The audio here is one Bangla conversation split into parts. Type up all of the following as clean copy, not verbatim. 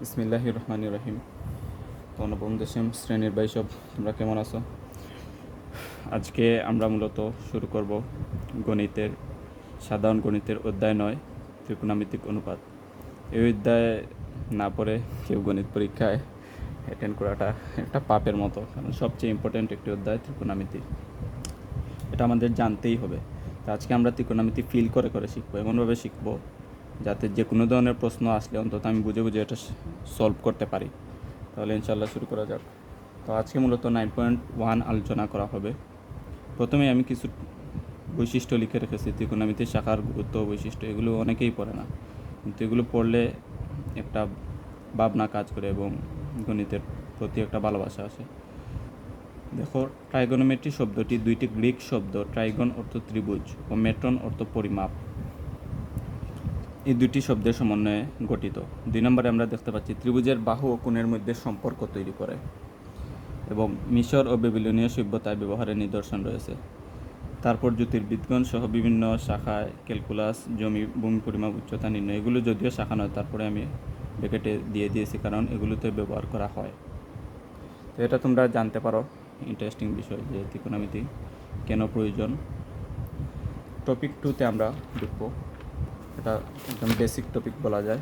বিসমিল্লাহির রহমানির রহিম। তো নবম দশম শ্রেণীর ভাই সব, তোমরা কেমন আছো? আজকে আমরা মূলত শুরু করব গণিতের সাধারণ গণিতের অধ্যায় 9, ত্রিকোণমিতিক অনুপাত। এই অধ্যায় না পড়ে কেউ গণিত পরীক্ষায় অ্যাটেন্ড করাটা একটা পাপের মতো, কারণ সবচেয়ে ইম্পর্ট্যান্ট একটি অধ্যায় ত্রিকোণমিতি, এটা আমাদের জানতেই হবে। তো আজকে আমরা ত্রিকোণমিতি ফিল করে করে শিখবো, এমনভাবে শিখবো যাতে যে কোনো ধরনের প্রশ্ন আসলে অন্তত আমি বুঝে বুঝে এটা সলভ করতে পারি। তাহলে ইনশাল্লাহ শুরু করা যাক। তো আজকে মূলত 9.1 আলোচনা করা হবে। প্রথমে আমি কিছু বৈশিষ্ট্য লিখে রেখেছি, ত্রিকোণমিতির শাখার গুরুত্ব বৈশিষ্ট্য। এগুলো অনেকেই পড়ে না, কিন্তু এগুলো পড়লে একটা ভাবনা কাজ করে এবং গণিতের প্রতি একটা ভালোবাসা আসে। দেখো, ট্রাইগোনোমেট্রি শব্দটি দুইটি গ্রিক শব্দ, ট্রাইগন অর্থ ত্রিভুজ ও মেট্রন অর্থ পরিমাপ, এই দুটি শব্দের সমন্বয়ে গঠিত। 2 নম্বরে আমরা দেখতে পাচ্ছি ত্রিভুজের বাহু ও কোণের মধ্যে সম্পর্ক তৈরি করে, এবং মিশর ও বেবিলনীয় সভ্যতায় ব্যবহারের নিদর্শন রয়েছে। তারপর জ্যোতির্বিজ্ঞান সহ বিভিন্ন শাখায় ক্যালকুলাস, জমি, ভূমি পরিমাপ, উচ্চতা নির্ণয়, এগুলো যদিও শাখা নয়, তারপরে আমি ব্র্যাকেটে দিয়ে দিয়েছি কারণ এগুলোতে ব্যবহার করা হয়। তো এটা তোমরা জানতে পারো, ইন্টারেস্টিং বিষয় যে ত্রিকোণমিতি কেন প্রয়োজন। টপিক 2তে আমরা ঢুকবো, এটা একদম বেসিক টপিক বলা যায়।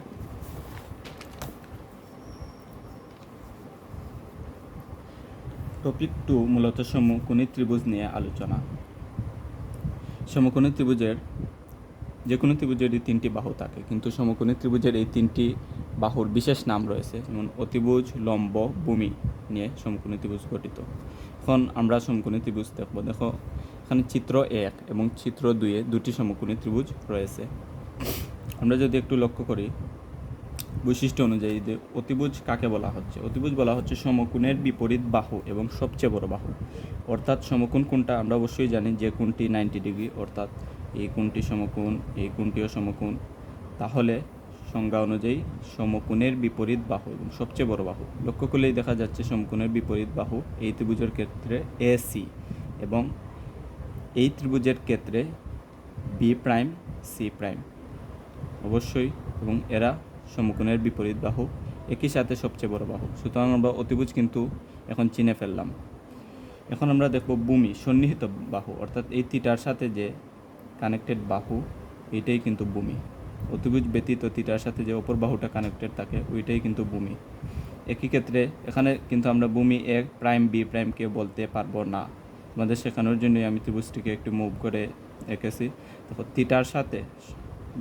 টপিক 2 মূলত সমকোণী ত্রিভুজ নিয়ে আলোচনা। সমকোণী ত্রিভুজের যে কোনো ত্রিভুজেরই 3টি বাহু থাকে, কিন্তু সমকোণী ত্রিভুজের এই 3টি বাহুর বিশেষ নাম রয়েছে, যেমন অতিভুজ, লম্ব, ভূমি নিয়ে সমকোণী ত্রিভুজ গঠিত। এখন আমরা সমকোণী ত্রিভুজ দেখব। দেখো, এখানে চিত্র 1 এবং চিত্র 2-এ দুটি সমকোণী ত্রিভুজ রয়েছে। আমরা যদি একটু লক্ষ্য করি বৈশিষ্ট্য অনুযায়ী যে অতিভুজ কাকে বলা হচ্ছে, অতিভুজ বলা হচ্ছে সমকোণের বিপরীত বাহু এবং সবচেয়ে বড় বাহু। অর্থাৎ সমকোণ কোণটা আমরা অবশ্যই জানি যে কোণটি 90 ডিগ্রি, অর্থাৎ এই কোণটি সমকোণ, এই কোণটিও সমকোণ। তাহলে সংজ্ঞা অনুযায়ী সমকোণের বিপরীত বাহু এবং সবচেয়ে বড় বাহু, লক্ষ্য করলেই দেখা যাচ্ছে সমকোণের বিপরীত বাহু এই ত্রিভুজের ক্ষেত্রে AC, এবং এই ত্রিভুজের ক্ষেত্রে B', C' অবশ্যই, এবং এরা সমকোণের বিপরীত বাহু, একই সাথে সবচেয়ে বড় বাহু। সুতরাং আমরা অতিভুজ কিন্তু এখন চিনে ফেললাম। এখন আমরা দেখব ভূমি, সন্নিহিত বাহু, অর্থাৎ এই থিটার সাথে যে কানেক্টেড বাহু, এইটাই কিন্তু ভূমি। অতিভুজ ব্যতীত থিটার সাথে যে অপর বাহুটা কানেক্টেড থাকে, ওইটাই কিন্তু ভূমি। একই ক্ষেত্রে এখানে কিন্তু আমরা ভূমি A', B'-কে বলতে পারবো না। আমাদের শেখানোর জন্যই আমি ত্রিভুজটিকে একটু মুভ করে এঁকেছি। দেখো, থিটার সাথে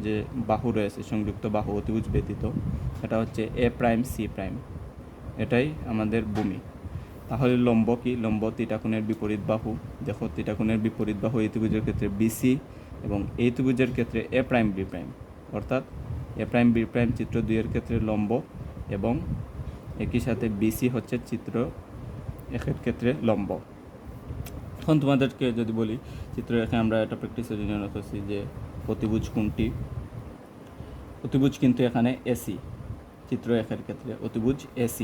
যে বাহু রয়েছে, সংযুক্ত বাহু অতিভুজ ব্যতীত, এটা হচ্ছে A', C', এটাই আমাদের ভূমি। তাহলে লম্ব কি? লম্ব থিটা কোণের বিপরীত বাহু। দেখো, থিটা কোণের বিপরীত বাহু এই ত্রিভুজের ক্ষেত্রে BC, এবং এই ত্রিভুজের ক্ষেত্রে A', অর্থাৎ A', চিত্র 2-এর ক্ষেত্রে লম্ব, এবং একই সাথে BC হচ্ছে চিত্র 1-এর ক্ষেত্রে লম্ব। এখন তোমাদেরকে যদি বলি, চিত্র 1-এ আমরা এটা প্র্যাকটিসের জন্য রেখেছি যে অতিভুজ কোনটি। অতিভুজ কিন্তু এখানে AC, চিত্র 1-এর ক্ষেত্রে অতিভুজ AC।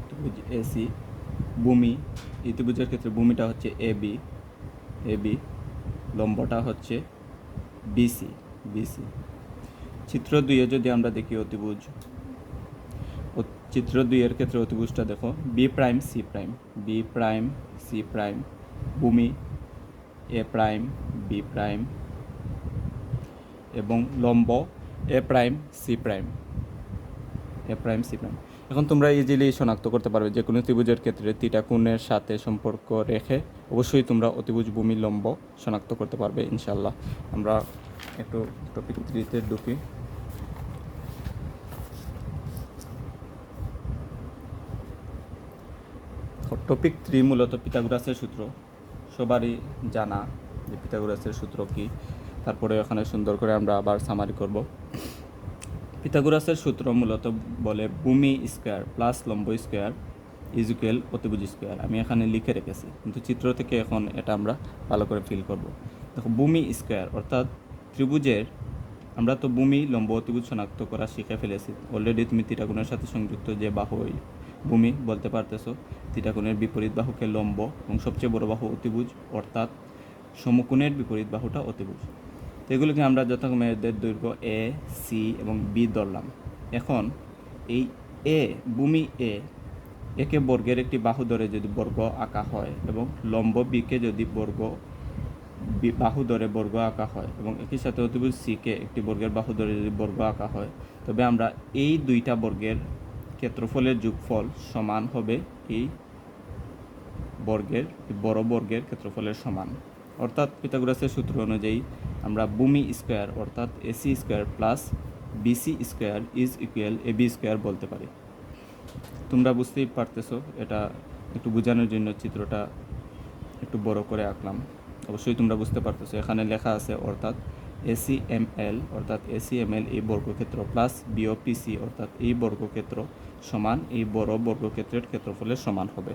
অতিভুজ AC। ভূমি, এই ত্রিভুজের ক্ষেত্রে ভূমিটা হচ্ছে AB, লম্বটা হচ্ছে BC। চিত্র 2-এ যদি আমরা দেখি অতিভুজ, চিত্র 2-এর ক্ষেত্রে অতিভুজটা দেখো B', C', ভূমি A', B', এবং লম্ব A', C'। এখন তোমরা ইজিলি শনাক্ত করতে পারবে যে কোনো ত্রিভুজের ক্ষেত্রে থিটা কোণের সাথে সম্পর্ক রেখে অবশ্যই তোমরা অতিভুজ, ভূমি, লম্ব শনাক্ত করতে পারবে ইনশাল্লাহ। আমরা একটু টপিক 3-তে ঢুকি। টপিক 3 মূলত পিথাগোরাসের সূত্র। সবারই জানা যে পিথাগোরাসের সূত্র কি, তারপরে এখানে সুন্দর করে আমরা আবার সামারি করব। পিথাগোরাসের সূত্র মূলত বলে ভূমি স্কোয়ার প্লাস লম্ব স্কোয়ার ইজুকেল অতিভুজ স্কোয়ার। আমি এখানে লিখে রেখেছি, কিন্তু চিত্র থেকে এখন এটা আমরা ভালো করে ফিল করব। দেখো, ভূমি স্কোয়ার অর্থাৎ ত্রিভুজের, আমরা তো ভূমি, লম্ব, অতিভুজ শনাক্ত করা শিখে ফেলেছি অলরেডি। তুমি থিটা কোণের সাথে সংযুক্ত যে বাহু ভূমি বলতে পারতেছো, থিটা কোণের বিপরীত বাহুকে লম্ব, এবং সবচেয়ে বড় বাহু অতিভুজ, অর্থাৎ সমকোণের বিপরীত বাহুটা অতিভুজ। তো এগুলোকে আমরা যথাক্রমে এদের দৈর্ঘ্য এ, সি এবং বি ধরলাম। এখন এই এ, ভূমি একে বর্গের একটি বাহু ধরে যদি বর্গ আঁকা হয় এবং লম্ব বিকে যদি বাহু ধরে বর্গ আঁকা হয় এবং একই সাথে অতিভুজ সিকে একটি বর্গের বাহু ধরে যদি বর্গ আঁকা হয়, তবে আমরা এই দুইটা বর্গের ক্ষেত্রফলের যোগফল সমান হবে এই বড় বর্গের ক্ষেত্রফলের সমান। অর্থাৎ পিথাগোরাসের সূত্র অনুযায়ী আমরা ভূমি স্কোয়ার অর্থাৎ AC square plus BC square is equal AB square বলতে পারি। তোমরা বুঝতেই পারতেছো, এটা একটু বোঝানোর জন্য চিত্রটা একটু বড় করে আঁকলাম। অবশ্যই তোমরা বুঝতে পারতেছো, এখানে লেখা আছে অর্থাৎ এসি এম এল এই বর্গক্ষেত্র প্লাস বিওপিসি অর্থাৎ এই বর্গক্ষেত্র সমান এই বড় বর্গক্ষেত্রের ক্ষেত্রফলের সমান হবে।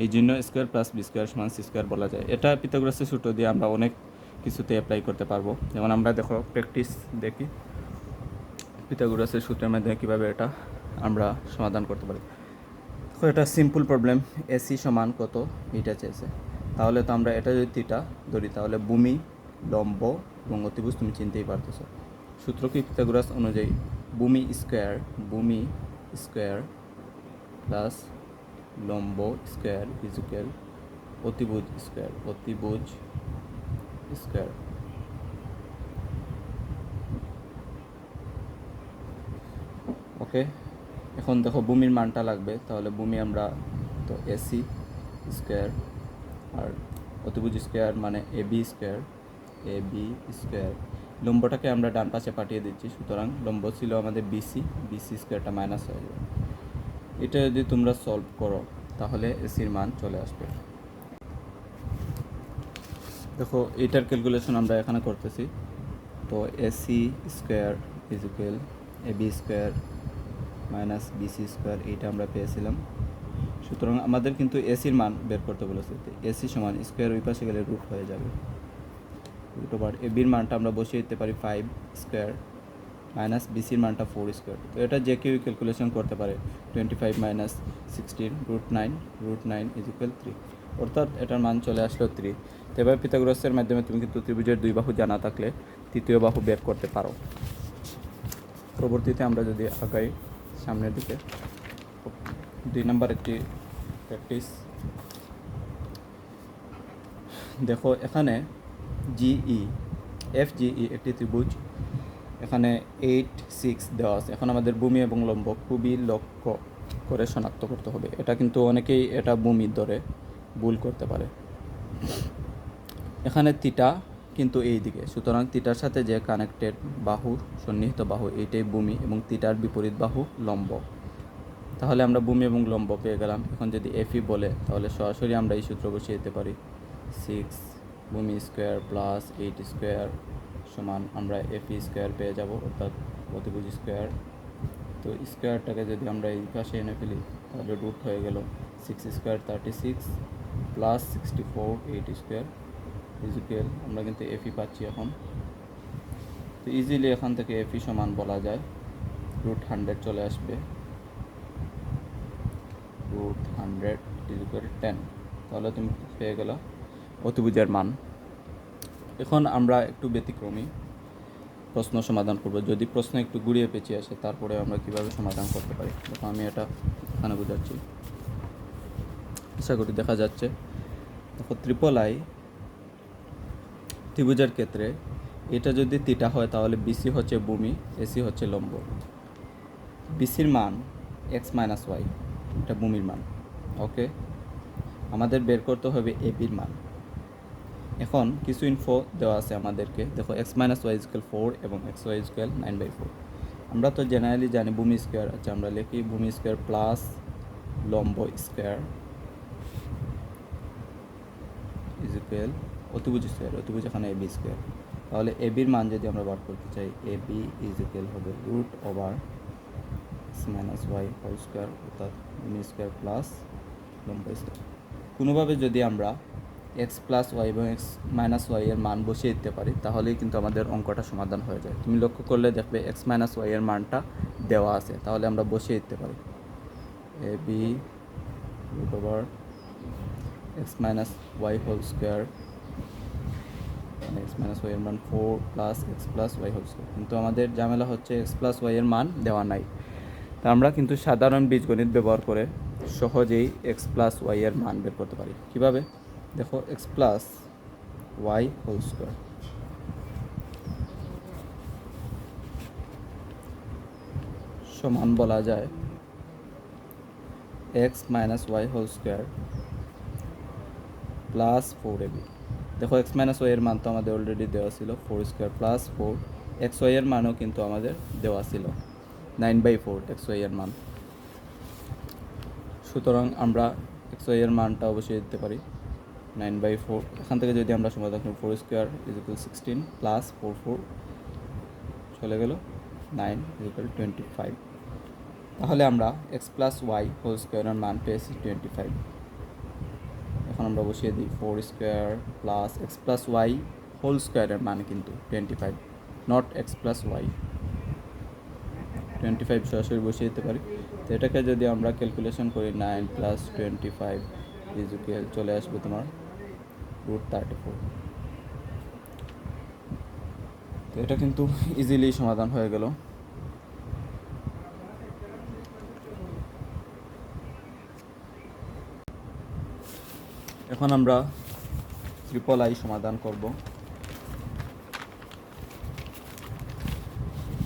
এই জন্য স্কোয়ার প্লাস বি স্কোয়ার সমান সি স্কোয়ার বলা যায়। এটা পিথাগোরাসের সূত্র দিয়ে আমরা অনেক কিছুতে অ্যাপ্লাই করতে পারবো। যেমন আমরা দেখো প্র্যাকটিস দেখি পিথাগোরাসের সূত্রের মাধ্যমে কীভাবে এটা আমরা সমাধান করতে পারি। তো এটা সিম্পল প্রবলেম, এসি সমান কত এইটা চেয়েছে। তাহলে তো আমরা এটা যদি থিটা ধরি তাহলে ভূমি, লম্ব এবং অতিভুজ তুমি চিনতেই পারতেছো। সূত্র কি পিথাগোরাস অনুযায়ী ভূমি স্কোয়ার প্লাস লম্ব স্কোয়ার ইজ ইকুয়াল অতিভুজ স্কোয়ার। ওকে, এখন দেখো ভূমির মানটা লাগবে, তাহলে ভূমি আমরা তো এসি স্কোয়ার আর অতিভুজ স্কোয়ার মানে এবি স্কোয়ার। লম্বটাকে আমরা ডান পাশে পাঠিয়ে দিচ্ছি, সুতরাং লম্ব ছিল আমাদের বিসি স্কোয়ারটা মাইনাস হয়ে যাবে। এটা যদি তোমরা সলভ করো তাহলে এসির মান চলে আসবে। দেখো এটার ক্যালকুলেশন আমরা এখানে করতেছি। তো AC square is equal AB square minus BC square, এইটা আমরা পেয়েছিলাম। সুতরাং আমাদের কিন্তু এসির মান বের করতে বলেছে। এসি সমান স্কোয়ার ওই পাশে গেলে রুট হয়ে যাবে, রুট ওভার এবির মানটা আমরা বসিয়ে দিতে পারি 5 স্কোয়ার মাইনাস বিসির মানটা 4 স্কোয়ার। তো এটা যে কেউ ক্যালকুলেশন করতে পারে। 25 মাইনাস 16 √9 ইজ ইকুয়াল 3, অর্থাৎ এটার মান চলে আসলো 3। তো এবার পিথাগোরাসের মাধ্যমে তুমি কিন্তু ত্রিভুজের দুই বাহু জানা থাকলে তৃতীয় বাহু বের করতে পারো। পরবর্তীতে আমরা যদি আগাই সামনের দিকে, 2 নম্বর একটি প্র্যাকটিস দেখো। এখানে FGE একটি ত্রিভুজ, এখানে 8, 6 দেওয়া আছে। এখন আমাদের ভূমি এবং লম্ব খুবই লক্ষ্য করে শনাক্ত করতে হবে। এটা কিন্তু অনেকেই এটা ভূমির ধরে ভুল করতে পারে। এখানে থিটা কিন্তু এই দিকে, সুতরাং থিটার সাথে যে কানেক্টেড বাহু, সন্নিহিত বাহু, এইটাই ভূমি এবং থিটার বিপরীত বাহু লম্ব। তাহলে আমরা ভূমি এবং লম্ব পেয়ে গেলাম। এখন যদি এফই বলে তাহলে সরাসরি আমরা এই সূত্র বসিয়ে দিতে পারি 6 ভূমি স্কোয়ার প্লাস 8 স্কোয়ার সমান আমরা এফই স্কোয়ার পেয়ে যাব, অর্থাৎ অতিভুজ স্কোয়ার। তো স্কোয়ারটাকে যদি আমরা এই পাশে এনে ফেলি তাহলে রুট হয়ে গেল 6 square 36 plus 64 8 square is equal, আমরা কিন্তু এফই পাচ্ছি এখন। তো ইজিলি এখান থেকে এফই সমান বলা যায় √100 চলে আসবে, √100 ইজ ইকুয়াল 10। তাহলে তুমি পেয়ে গেল অতিভুজের মান। এখন আমরা একটু ব্যতিক্রমী প্রশ্ন সমাধান করব। যদি প্রশ্ন একটু ঘুরিয়ে পেঁচিয়ে আসে তারপরে আমরা কীভাবে সমাধান করতে পারি, দেখো আমি এটা এখানে বোঝাচ্ছি, আশা করি দেখা যাচ্ছে। দেখো III ত্রিভুজের ক্ষেত্রে এটা যদি থিটা হয় তাহলে বিসি হচ্ছে ভূমি, এসি হচ্ছে লম্ব। বিসির মান x-y, এটা ভূমির মান। ওকে, আমাদের বের করতে হবে এবির মান। এখন কিছু ইনফো দেওয়া আছে আমাদেরকে, দেখো x-y = 4 এবং xy = 9/4। আমরা তো জেনারেলি জানি ভূমি স্কোয়ার, আচ্ছা আমরা লিখি ভূমি স্কোয়ার প্লাস লম্ব স্কোয়ার ইজ ইকুয়াল অতিভুজ স্কোয়ার, অতিভুজ এখানে এবি স্কোয়ার। তাহলে এবির মান যদি আমরা বার করতে চাই, এবি ইজ ইকুয়াল হবে √x-y হোল স্কোয়ার, অর্থাৎ ভূমি স্কোয়ার প্লাস লম্ব স্কোয়ার। কোনোভাবে যদি আমরা x প্লাস ওয়াই এবং x-y এর মান বসিয়ে দিতে পারি তাহলেই কিন্তু আমাদের অঙ্কটা সমাধান হয়ে যায়। তুমি লক্ষ্য করলে দেখবে x-y এর মানটা দেওয়া আছে, তাহলে আমরা বসিয়ে দিতে পারি AB √x-y whole square x minus y এর মান 4 plus x plus y whole square. কিন্তু আমাদের ঝামেলা হচ্ছে এক্স প্লাস ওয়াই এর মান দেওয়া নাই। তা আমরা কিন্তু সাধারণ বীজগণিত ব্যবহার করে সহজেই এক্স প্লাস ওয়াই এর মান বের করতে পারি। কীভাবে? দেখো, x plus y whole square সমান বলা যায় x minus y whole square plus 4ab। দেখো, এক্স মাইনাস ওয়াই এর মান তো আমাদের অলরেডি দেওয়া ছিল 4 স্কোয়ার প্লাস 4, এক্স ওয়াই এর মানও কিন্তু আমাদের দেওয়া ছিল 9/4 এক্স ওয়াই এর মান। সুতরাং আমরা এক্স ওয়াই এর মানটা অবশ্যই দিতে পারি 9/4। এখান থেকে যদি আমরা সমাধান করি 4 স্কোয়ার = 16 প্লাস 4 চলে গেল 9 = 25। তাহলে আমরা এক্স প্লাস ওয়াই হোল স্কোয়ারের মান পেয়েছি 25। এখন আমরা বসিয়ে দিই 4 square plus x plus y whole স্কোয়ারের মান কিন্তু 25, নট এক্স প্লাস ওয়াই। 25 সরাসরি বসিয়ে দিতে পারি। তো এটাকে যদি আমরা ক্যালকুলেশন করি 9 + 25 চলে আসবে তোমার √34। তো এটা কিন্তু ইজিলি সমাধান হয়ে গেল। এখন আমরা ট্রিপল-i সমাধান করব।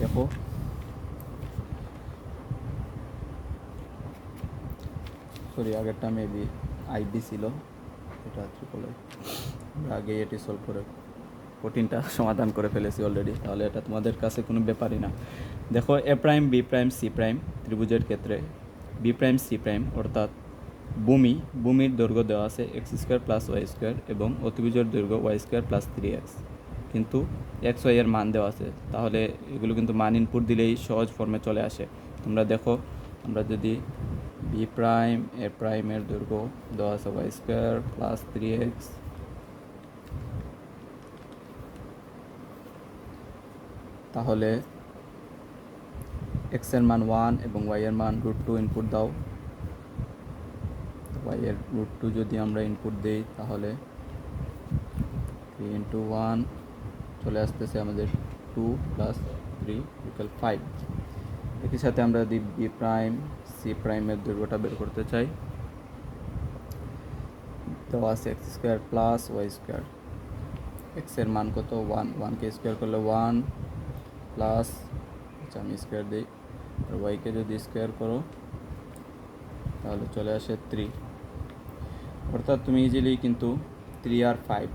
দেখো, সরি আগেরটা মেবি আইবি ছিল, এটা ট্রিপল-i। আমরা আগে এটি সলভ করে কঠিনটা সমাধান করে ফেলেছি অলরেডি, তাহলে এটা তোমাদের কাছে কোনো ব্যাপারই না। দেখো, A prime B prime C prime ত্রিভুজের ক্ষেত্রে বি প্রাইম সি প্রাইম অর্থাৎ ভূমির দৈর্ঘ্য দেওয়া আছে x² + y² এবং অতিভুজের দৈর্ঘ্য y² + 3x, কিন্তু এক্স ওয়াই এর মান দেওয়া আছে। তাহলে এগুলো কিন্তু মান ইনপুট দিলেই সহজ ফর্মে চলে আসে। তোমরা দেখো, আমরা যদি বি প্রাইম এ প্রাইমের দৈর্ঘ্য দেওয়া আছে y² + 3x, তাহলে x এর মান 1 এবং y এর মান √2 ইনপুট দাও। y এর √2 যদি আমরা ইনপুট দেই তাহলে 3 × 1 চলে আসতেছে আমাদের 2 + 3 = 5। একই সাথে আমরা যদি বি প্রাইম সি প্রাইমের দৈর্ঘ্যটা বের করতে চাই, দেওয়া আছে x² + y²। x এর মান কত? 1, 1কে স্কোয়ার করলে 1 প্লাস, আচ্ছা আমি স্কোয়ার দিই, আর ওয়াইকে যদি স্কোয়ার করো তাহলে চলে আসে 3। অর্থাৎ তুমি ইজিলি কিন্তু 3 আর 5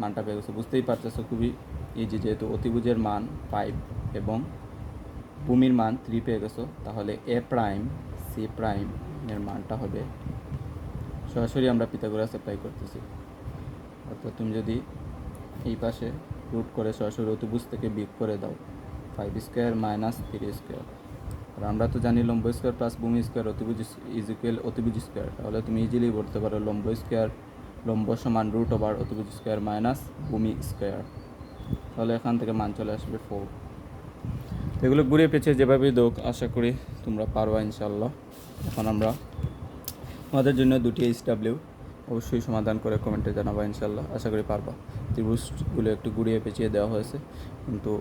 মানটা পেয়ে গেছো। বুঝতেই পারতেছো, খুবই ইজি, যেহেতু অতিভুজের মান 5 এবং ভূমির মান 3 পেয়ে গেছো। তাহলে এ প্রাইম সি প্রাইম এর মানটা হবে, সরাসরি আমরা পিথাগোরাস অ্যাপ্লাই করতেছি, অর্থাৎ তুমি যদি এই পাশে রুট করে সরাসরি অতিভুজ থেকে বিয়োগ করে দাও 5² - 3²। আর আমরা তো জানি লম্ব স্কোয়ার প্লাস ভূমি স্কোয়ার অতিভুজ স্কোয়ার। তাহলে তুমি ইজিলি বলতে পারো লম্ব সমান √ওভার অতিভুজ স্কোয়ার মাইনাস ভূমি স্কোয়ার। তাহলে এখান থেকে মান চলে আসবে 4। এগুলো ঘুরিয়ে পেঁচিয়ে যেভাবেই দোক, আশা করি তোমরা পারবা ইনশাল্লাহ। এখন আমরা তোমাদের জন্য 2টি SW অবশ্যই সমাধান করে কমেন্টে জানাবা ইনশাল্লাহ, আশা করি পারবা। ত্রিভুজগুলো একটু ঘুরিয়ে পেঁচিয়ে দেওয়া হয়েছে, কিন্তু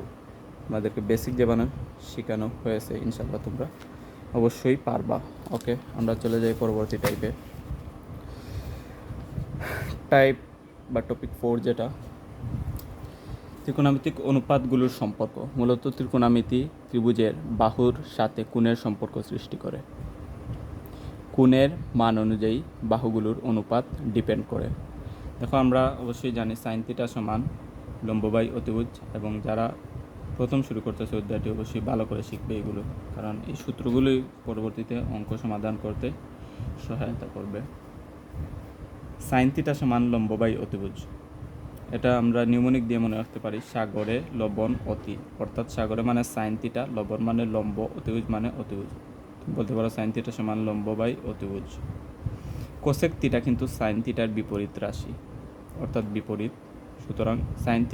আমাদেরকে বেসিক যেভাবে শেখানো হয়েছে ইনশাল্লাহ তোমরা অবশ্যই পারবা। ওকে, আমরা চলে যাই পরবর্তী টাইপ বা টপিক 4, যেটা ত্রিকোণমিতিক অনুপাতগুলোর সম্পর্ক। মূলত ত্রিকোণমিতি ত্রিভুজের বাহুর সাথে কোণের সম্পর্ক সৃষ্টি করে। কোণের মান অনুযায়ী বাহুগুলোর অনুপাত ডিপেন্ড করে। দেখো, আমরা অবশ্যই জানি sin θ = লম্ব/অতিভুজ অতিভুজ, এবং যারা প্রথম শুরু করতেছে অধ্যায়টি অবশ্যই ভালো করে শিখবে এগুলো, কারণ এই সূত্রগুলোই পরবর্তীতে অঙ্ক সমাধান করতে সহায়তা করবে। sin θ = লম্ব/অতিভুজ অতিভুজ, এটা আমরা নিউমনিক দিয়ে মনে রাখতে পারি সাগরে লবণ অতি, অর্থাৎ সাগরে মানে sin θ, লবণ মানে লম্ব, অতিভুজ মানে অতিভুজ। বলতে পারো sin θ = লম্ব/অতিভুজ অতিভুজ। কোসেক θ কিন্তু sin θ এর বিপরীত রাশি, অর্থাৎ বিপরীত। সুতরাং sin θ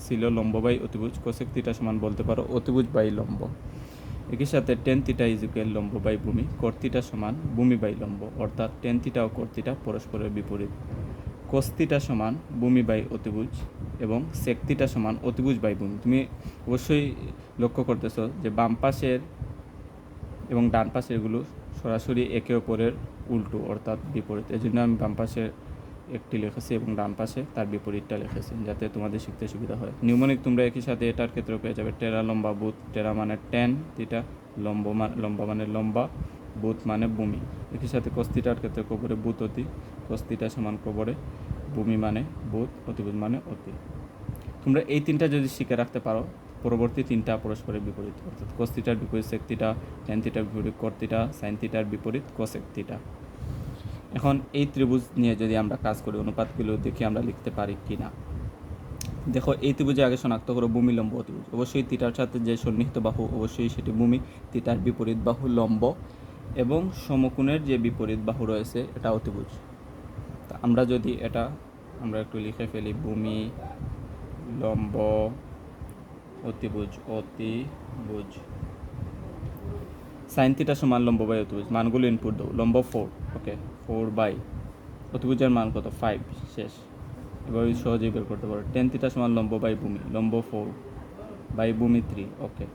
ছিল লম্ব/অতিভুজ অতিভুজ, কোসেক θ = বলতে পারো অতিভুজ/লম্ব। একই সাথে tan θ = লম্ব/ভূমি, cot θ = ভূমি/লম্ব, অর্থাৎ tan θ ও cot θ পরস্পরের বিপরীত। cos থিটা সমান ভূমি বাই অতিভুজ এবং sec থিটা সমান অতিভুজ বাই ভূমি। তুমি অবশ্যই লক্ষ্য করতেছো যে বাম পাশের এবং ডান পাশের এগুলো সরাসরি একে অপরের উল্টো অর্থাৎ বিপরীত। এই জন্য আমি বাম পাশে একটি লিখেছি এবং ডান পাশে তার বিপরীতটা লিখেছি যাতে তোমাদের শিখতে সুবিধা হয়। নিউমনিক তোমরা একই সাথে এটার ক্ষেত্রেও পেয়ে যাবে। টেরা লম্বা বুথ, টেরা মানে ট্যান থিটা, লম্বা মানে লম্বা, বুথ মানে ভূমি। একই সাথে cos থিটার ক্ষেত্রে কবরে বুথ অতি, cos থিটা সমান কবরে ভূমি মানে বুথ, অতিভুজ মানে অতি। তোমরা এই তিনটা যদি শিখে রাখতে পারো, পরবর্তী তিনটা পরস্পরের বিপরীত, অর্থাৎ cos থিটার বিপরীত sec থিটা, tan থিটার বিপরীত cot থিটা, sin থিটার বিপরীত cosec থিটা। এখন এই ত্রিভুজ নিয়ে যদি আমরা কাজ করি, অনুপাতগুলো দেখি আমরা লিখতে পারি কি না। দেখো, এই ত্রিভুজে আগে শনাক্ত করো ভূমি, লম্ব, অতিভুজ। অবশ্যই থিটার সাথে যে সন্নিহিত বাহু অবশ্যই সেটি ভূমি, থিটার বিপরীত বাহু লম্ব এবং সমকোণের যে বিপরীত বাহু রয়েছে এটা অতিভুজ। তা আমরা যদি এটা আমরা একটু লিখে ফেলি, ভূমি, লম্ব, অতিভুজ, সাইন থিটা সমান লম্ব বাই অতিভুজ। মানগুলো ইনপুট দাও। লম্ব 4, ওকে, 4 বাই অতিভুজের মান কত 5, শেষ। এভাবে সহজেই বের করতে পারো। টেন থিটা সমান লম্ব বাই ভূমি, লম্ব 4 বাই ভূমি 3, ওকে।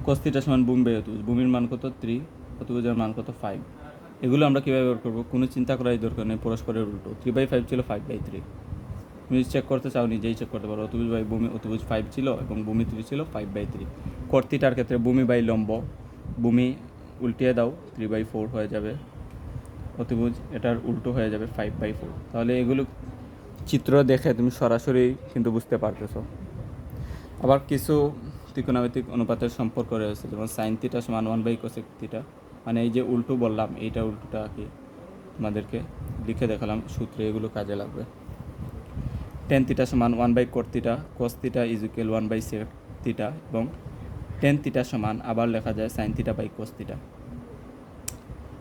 cos থিটা সমান ভূমি বাই অতিভুজ, ভূমির মান কত 3, অতিভুজের মান কত 5। এগুলো আমরা কীভাবে বের করবো? কোনো চিন্তা করার দরকার নেই, পরস্পরের উল্টো। 3/5 ছিল 5/3। তুমি চেক করতে চাও নিজেই চেক করতে পারো। অতিভুজ বাই ভূমি, অতিভুজ 5 ছিল এবং ভূমি 3 ছিল 5/3। cot থিটার ক্ষেত্রে ভূমি বাই লম্ব, ভূমি উল্টিয়ে দাও 3/4 হয়ে যাবে, অতিভুজ এটার উল্টো হয়ে যাবে 5/4। তাহলে এগুলো চিত্র দেখে তুমি সরাসরি কিন্তু বুঝতে পারতেছো। আবার কিছু ত্রিকোণমিতিক অনুপাতের সম্পর্ক রয়েছে, যেমন সাইন থিটা সমান 1/cosec থিটা, মানে এই যে উল্টো বললাম এইটা উল্টোটা কি তোমাদেরকে লিখে দেখালাম, সূত্রে এগুলো কাজে লাগবে। টেন থিটা সমান 1/cot theta, cos theta is equal 1/sec theta এবং টেন থিটা সমান আবার লেখা যায় sine theta by cos theta.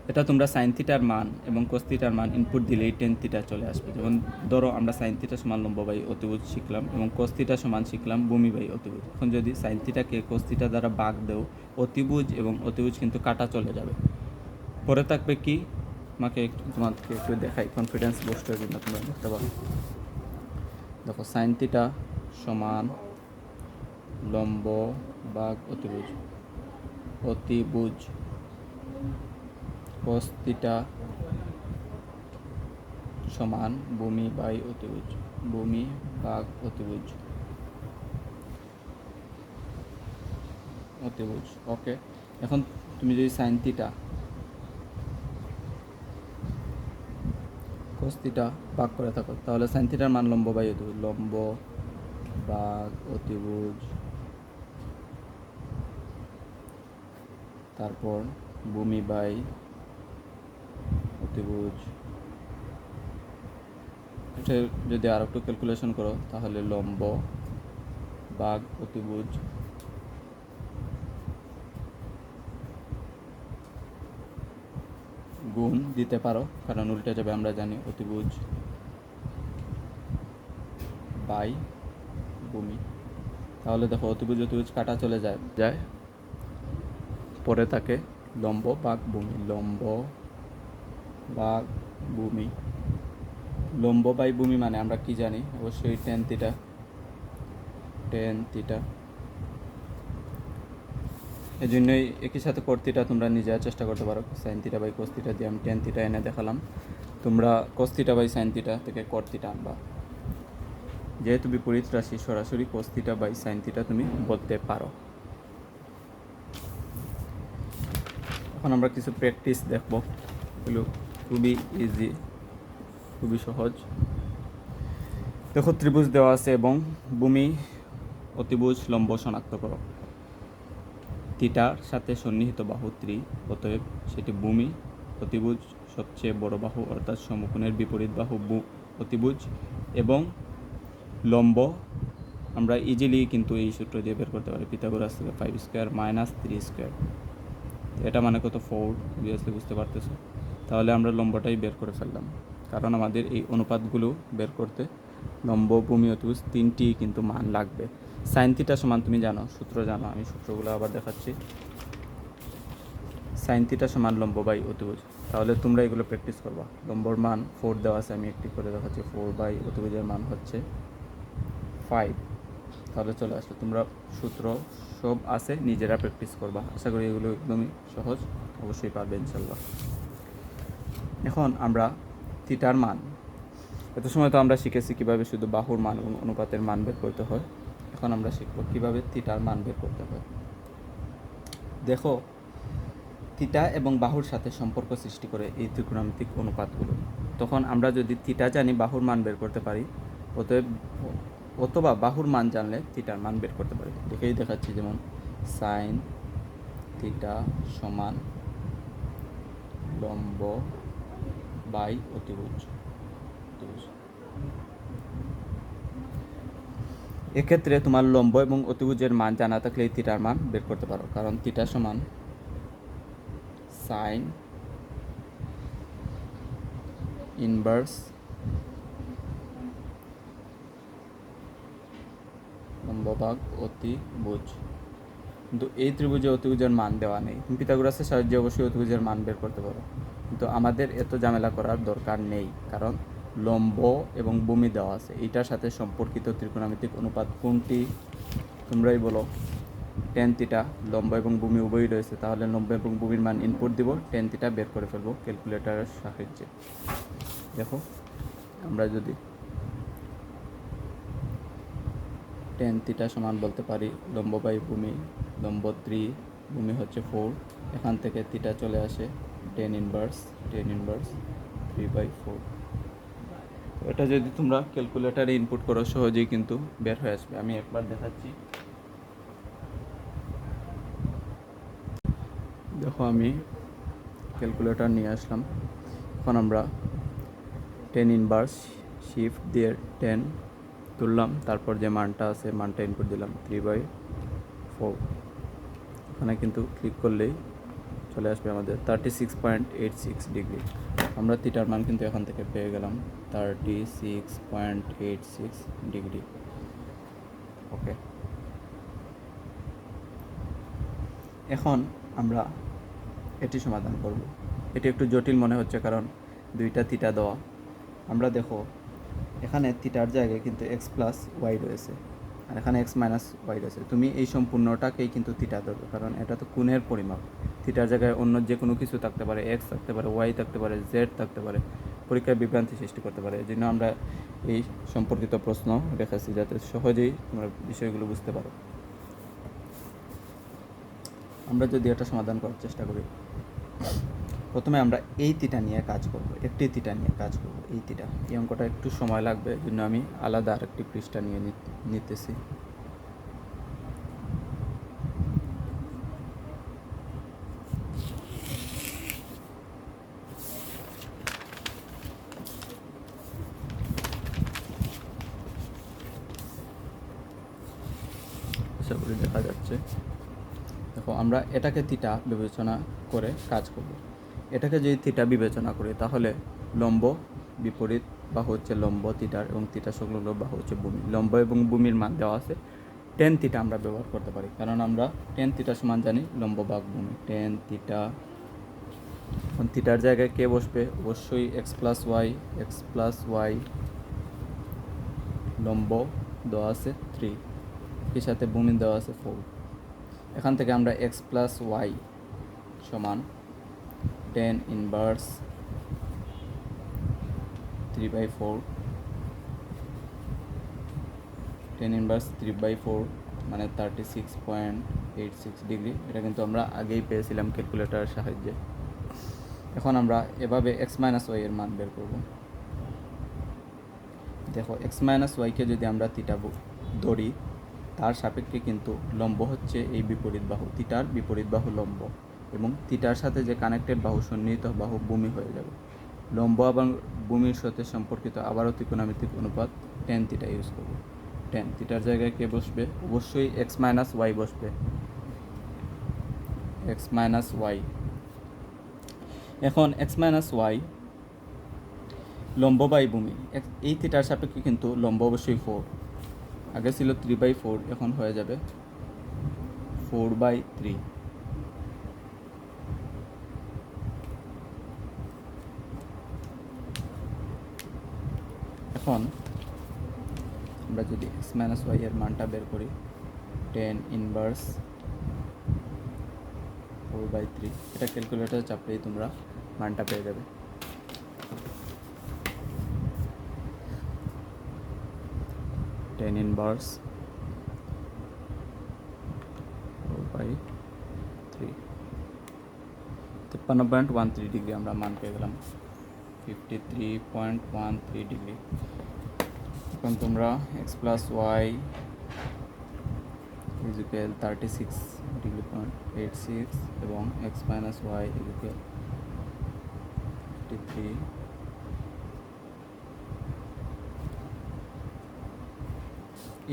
এটা তোমরা সাইন থিটার মান এবং cos থিটার মান ইনপুট দিলেই টেন থিটা চলে আসবে। যেমন ধরো আমরা সাইন থিটা সমান লম্ব বাই অতিভুজ শিখলাম এবং cos থিটা সমান শিখলাম ভূমি বাই অতিভুজ। এখন যদি সাইন থিটাকে cos থিটা দ্বারা ভাগ দেও, অতিভুজ এবং অতিভুজ কিন্তু কাটা চলে যাবে। পরে থাকবে কি, তোমাকে একটু দেখাই কনফিডেন্স বুস্টের জন্য তোমরা দেখতে পারো। দেখো, সাইন থিটা সমান লম্ব ভাগ অতিভুজ, cos থিটা সমান ভূমি বাই অতিভুজ, ভূমি ভাগ অতিভুজ, ওকে। এখন তুমি যদি সাইন থিটা cos থিটা ভাগ করে থাকো, তাহলে সাইন থিটার মান লম্ব বাই অতিভুজ, লম্ব ভাগ অতিভুজ, তারপর ভূমি বাই অতিভুজ। এটা যদি আর একটু ক্যালকুলেশন করো তাহলে লম্ব ভাগ অতিভুজ গুণ দিতে পারো, কারণ উল্টে যাবে আমরা জানি, অতিভুজ বাই ভূমি। তাহলে দেখো, অতিভুজ কাটা চলে যায়, পরে থাকে লম্ব ভাগ ভূমি, লম্ব ভাগ ভূমি। লম্ব বাই ভূমি মানে আমরা কি জানি? অবশ্যই টেন থিটা। এই জন্যই একই সাথে cot থিটা তোমরা নিজেরা চেষ্টা করতে পারো। Sine theta by cos theta দিয়ে আমি টেন থিটা এনে দেখালাম, তোমরা cos theta by sine theta থেকে cot থিটা আনবা। যেহেতু বিপরীত রাশি, সরাসরি cos theta by sine theta তুমি বলতে পারো। এখন আমরা কিছু প্র্যাকটিস দেখব, এগুলো খুবই ইজি, খুবই সহজ। দেখো, ত্রিভুজ দেওয়া আছে এবং ভূমি, অতিভুজ, লম্ব শনাক্ত করো। থিটার সাথে সন্নিহিত বাহু 3, অতএব সেটি ভূমি। অতিভুজ সবচেয়ে বড় বাহু অর্থাৎ সমকোণের বিপরীত বাহু অতিভুজ এবং লম্ব আমরা ইজিলি কিন্তু এই সূত্র দিয়ে বের করতে পারি, পিথাগোরাস থেকে 5² মাইনাস 3²। এটা মানে কত 4, অবভিয়াসলি বুঝতে পারতেছো। তাহলে আমরা লম্বটাই বের করে ফেললাম, কারণ আমাদের এই অনুপাতগুলো বের করতে লম্ব, ভূমি, অতিভুজ তিনটি কিন্তু মান লাগবে। সাইন থিটা সমান তুমি জানো, সূত্র জানো, আমি সূত্রগুলো আবার দেখাচ্ছি। সাইন থিটা সমান লম্ব বাই অতিভুজ, তাহলে তোমরা এগুলো প্র্যাকটিস করবা। লম্বর মান 4 দেওয়া আছে, আমি একটি করে দেখাচ্ছি। 4 অতিভুজের মান হচ্ছে 5। তাহলে চলে আসলো, তোমরা সূত্র সব আছে, নিজেরা প্র্যাকটিস করবা। আশা করি এগুলো একদমই সহজ, অবশ্যই পারবে ইনশাল্লাহ। এখন আমরা থিটার মান, এত সময় তো আমরা শিখেছি কীভাবে শুধু বাহুর মান এবং অনুপাতের মান বের করতে হয়। এখন আমরা শিখব কীভাবে থিটার মান বের করতে হয়। দেখো, থিটা এবং বাহুর সাথে সম্পর্ক সৃষ্টি করে এই ত্রিকোণমিতিক অনুপাতগুলো। তখন আমরা যদি থিটা জানি, বাহুর মান বের করতে পারি, অথবা বাহুর মান জানলে থিটার মান বের করতে পারি। দেখেই দেখাচ্ছি, যেমন সাইন থিটা সমান লম্ব বাই অতিভুজ। এক্ষেত্রে তোমার লম্ব এবং অতিভুজের মান জানা থাকলে এই থিটার মান বের করতে পারো, কারণ থিটা সমান সাইন ইনভার্স লম্ব ভাগ অতিভুজ। কিন্তু এই ত্রিভুজে অতিভুজের মান দেওয়া নেই। তুমি পিথাগোরাসের সাহায্যে অবশ্যই অতিভুজের মান বের করতে পারো, কিন্তু আমাদের এত ঝামেলা করার দরকার নেই, কারণ লম্ব এবং ভূমি দেওয়া আছে। এইটার সাথে সম্পর্কিত ত্রিকোণমিতিক অনুপাত কোনটি? তোমরাই বলো। টেন থিটা, লম্ব এবং ভূমি উভয়ই রয়েছে, তাহলে লম্ব এবং ভূমির মান ইনপুট দিব, টেন থিটা বের করে ফেলবো ক্যালকুলেটরের সাহায্যে। দেখো, আমরা যদি টেন থিটা সমান বলতে পারি লম্ব বাই ভূমি, লম্ব 3, ভূমি হচ্ছে 4, এখান থেকে থিটা চলে আসে টেন ইনভার্স 3/4। এটা যদি তোমরা ক্যালকুলেটারে ইনপুট করো, সহজেই কিন্তু বের হয়ে আসবে। আমি একবার দেখাচ্ছি। দেখো, আমি ক্যালকুলেটর নিয়ে আসলাম। এখন আমরা টেন ইনভার্স শিফট দিয়ে 10 তুললাম, তারপর যে মানটা আছে মানটা ইনপুট দিলাম 3/4। এখানে কিন্তু ক্লিক করলেই চলে আসবে আমাদের 36.86 ডিগ্রি। আমরা থিটার মান কিন্তু এখান থেকে পেয়ে গেলাম 36.86 ডিগ্রি। ওকে, এখন আমরা এটি সমাধান করব। এটি একটু জটিল মনে হচ্ছে, কারণ দুইটা থিটা দেওয়া। আমরা দেখো, এখানে থিটার জায়গায় কিন্তু এক্স প্লাস ওয়াই রয়েছে, আর এখানে এক্স মাইনাস ওয়াই রয়েছে। তুমি এই সম্পূর্ণটাকেই কিন্তু থিটা ধরবে, কারণ এটা তো কোণের পরিমাপ। থিটার জায়গায় অন্য যে কোনো কিছু থাকতে পারে, এক্স থাকতে পারে, ওয়াই থাকতে পারে, জেড থাকতে পারে, পরীক্ষায় বিভ্রান্তি সৃষ্টি করতে পারে। এই জন্য আমরা এই সম্পর্কিত প্রশ্ন রেখেছি, যাতে সহজেই তোমরা বিষয়গুলো বুঝতে পারো। আমরা যদি এটা সমাধান করার চেষ্টা করি, প্রথমে আমরা এই থিটা নিয়ে কাজ করব, একটি থিটা নিয়ে কাজ করব। এই থিটা, এই অঙ্কটা একটু সময় লাগবে, এই জন্য আমি আলাদা আরেকটি পৃষ্ঠা নিয়ে নিতেছি। আশা করি দেখা যাচ্ছে। দেখো, আমরা এটাকে থিটা বিবেচনা করে কাজ করব। এটাকে যদি থিটা বিবেচনা করি, তাহলে লম্ব বিপরীত বাহু হচ্ছে লম্ব থিটার, এবং থিটা সংলগ্ন বাহু হচ্ছে ভূমি। লম্ব এবং ভূমির মান দেওয়া আছে, টেন থিটা আমরা ব্যবহার করতে পারি, কারণ আমরা টেন থিটা সমান জানি লম্ব ভাগ ভূমি। টেন থিটা, এখন থিটার জায়গায় কে বসবে? অবশ্যই এক্স প্লাস ওয়াই, লম্ব দেওয়া আছে 3, এর সাথে ভূমি দেওয়া আছে 4। এখান থেকে আমরা এক্স প্লাস ওয়াই সমান টেন ইনভার্স 3/4, টেন ইনভার্স 3/4 মানে 36.86 ডিগ্রি। এটা কিন্তু আমরা আগেই পেয়েছিলাম ক্যালকুলেটরের সাহায্যে। এখন আমরা এভাবে এক্স মাইনাস ওয়াই এর মান বের করব। দেখো, এক্স মাইনাস ওয়াইকে যদি আমরা থিটা ধরি, তার সাপেক্ষে কিন্তু লম্ব হচ্ছে এই বিপরীত বাহু, থিটার বিপরীত বাহু লম্ব, এবং থিটার সাথে যে কানেক্টেড বাহু, সন্নিহিত বাহু ভূমি হয়ে যাবে। লম্ব এবং ভূমির সাথে সম্পর্কিত আবারও ত্রিকোণমিতিক অনুপাত টেন থিটা ইউজ করব। টেন থিটার জায়গায় কে বসবে? অবশ্যই এক্স মাইনাস ওয়াই বসবে, এক্স মাইনাস ওয়াই। এখন এক্স মাইনাস ওয়াই লম্ব বাই ভূমি, এই থিটার সাপেক্ষে কিন্তু লম্ব অবশ্যই 4, আগে ছিল 3/4, এখন হয়ে যাবে 4/3। এখন আমরা যদি এক্স মাইনাস ওয়াই এর মানটা বের করি, টেন ইনভার্স 4/3, এটা ক্যালকুলেটর চাপলেই তোমরা মানটা পেয়ে যাবে। টেন ইনভার্স 4/3, 53.13 ডিগ্রি আমরা মান পেয়ে গেলাম, 53.13 ডিগ্রি। এখন তোমরা এক্স প্লাস ওয়াই ইকুয়াল 36.86 এবং এক্স মাইনাস ওয়াই ইকুয়াল 53,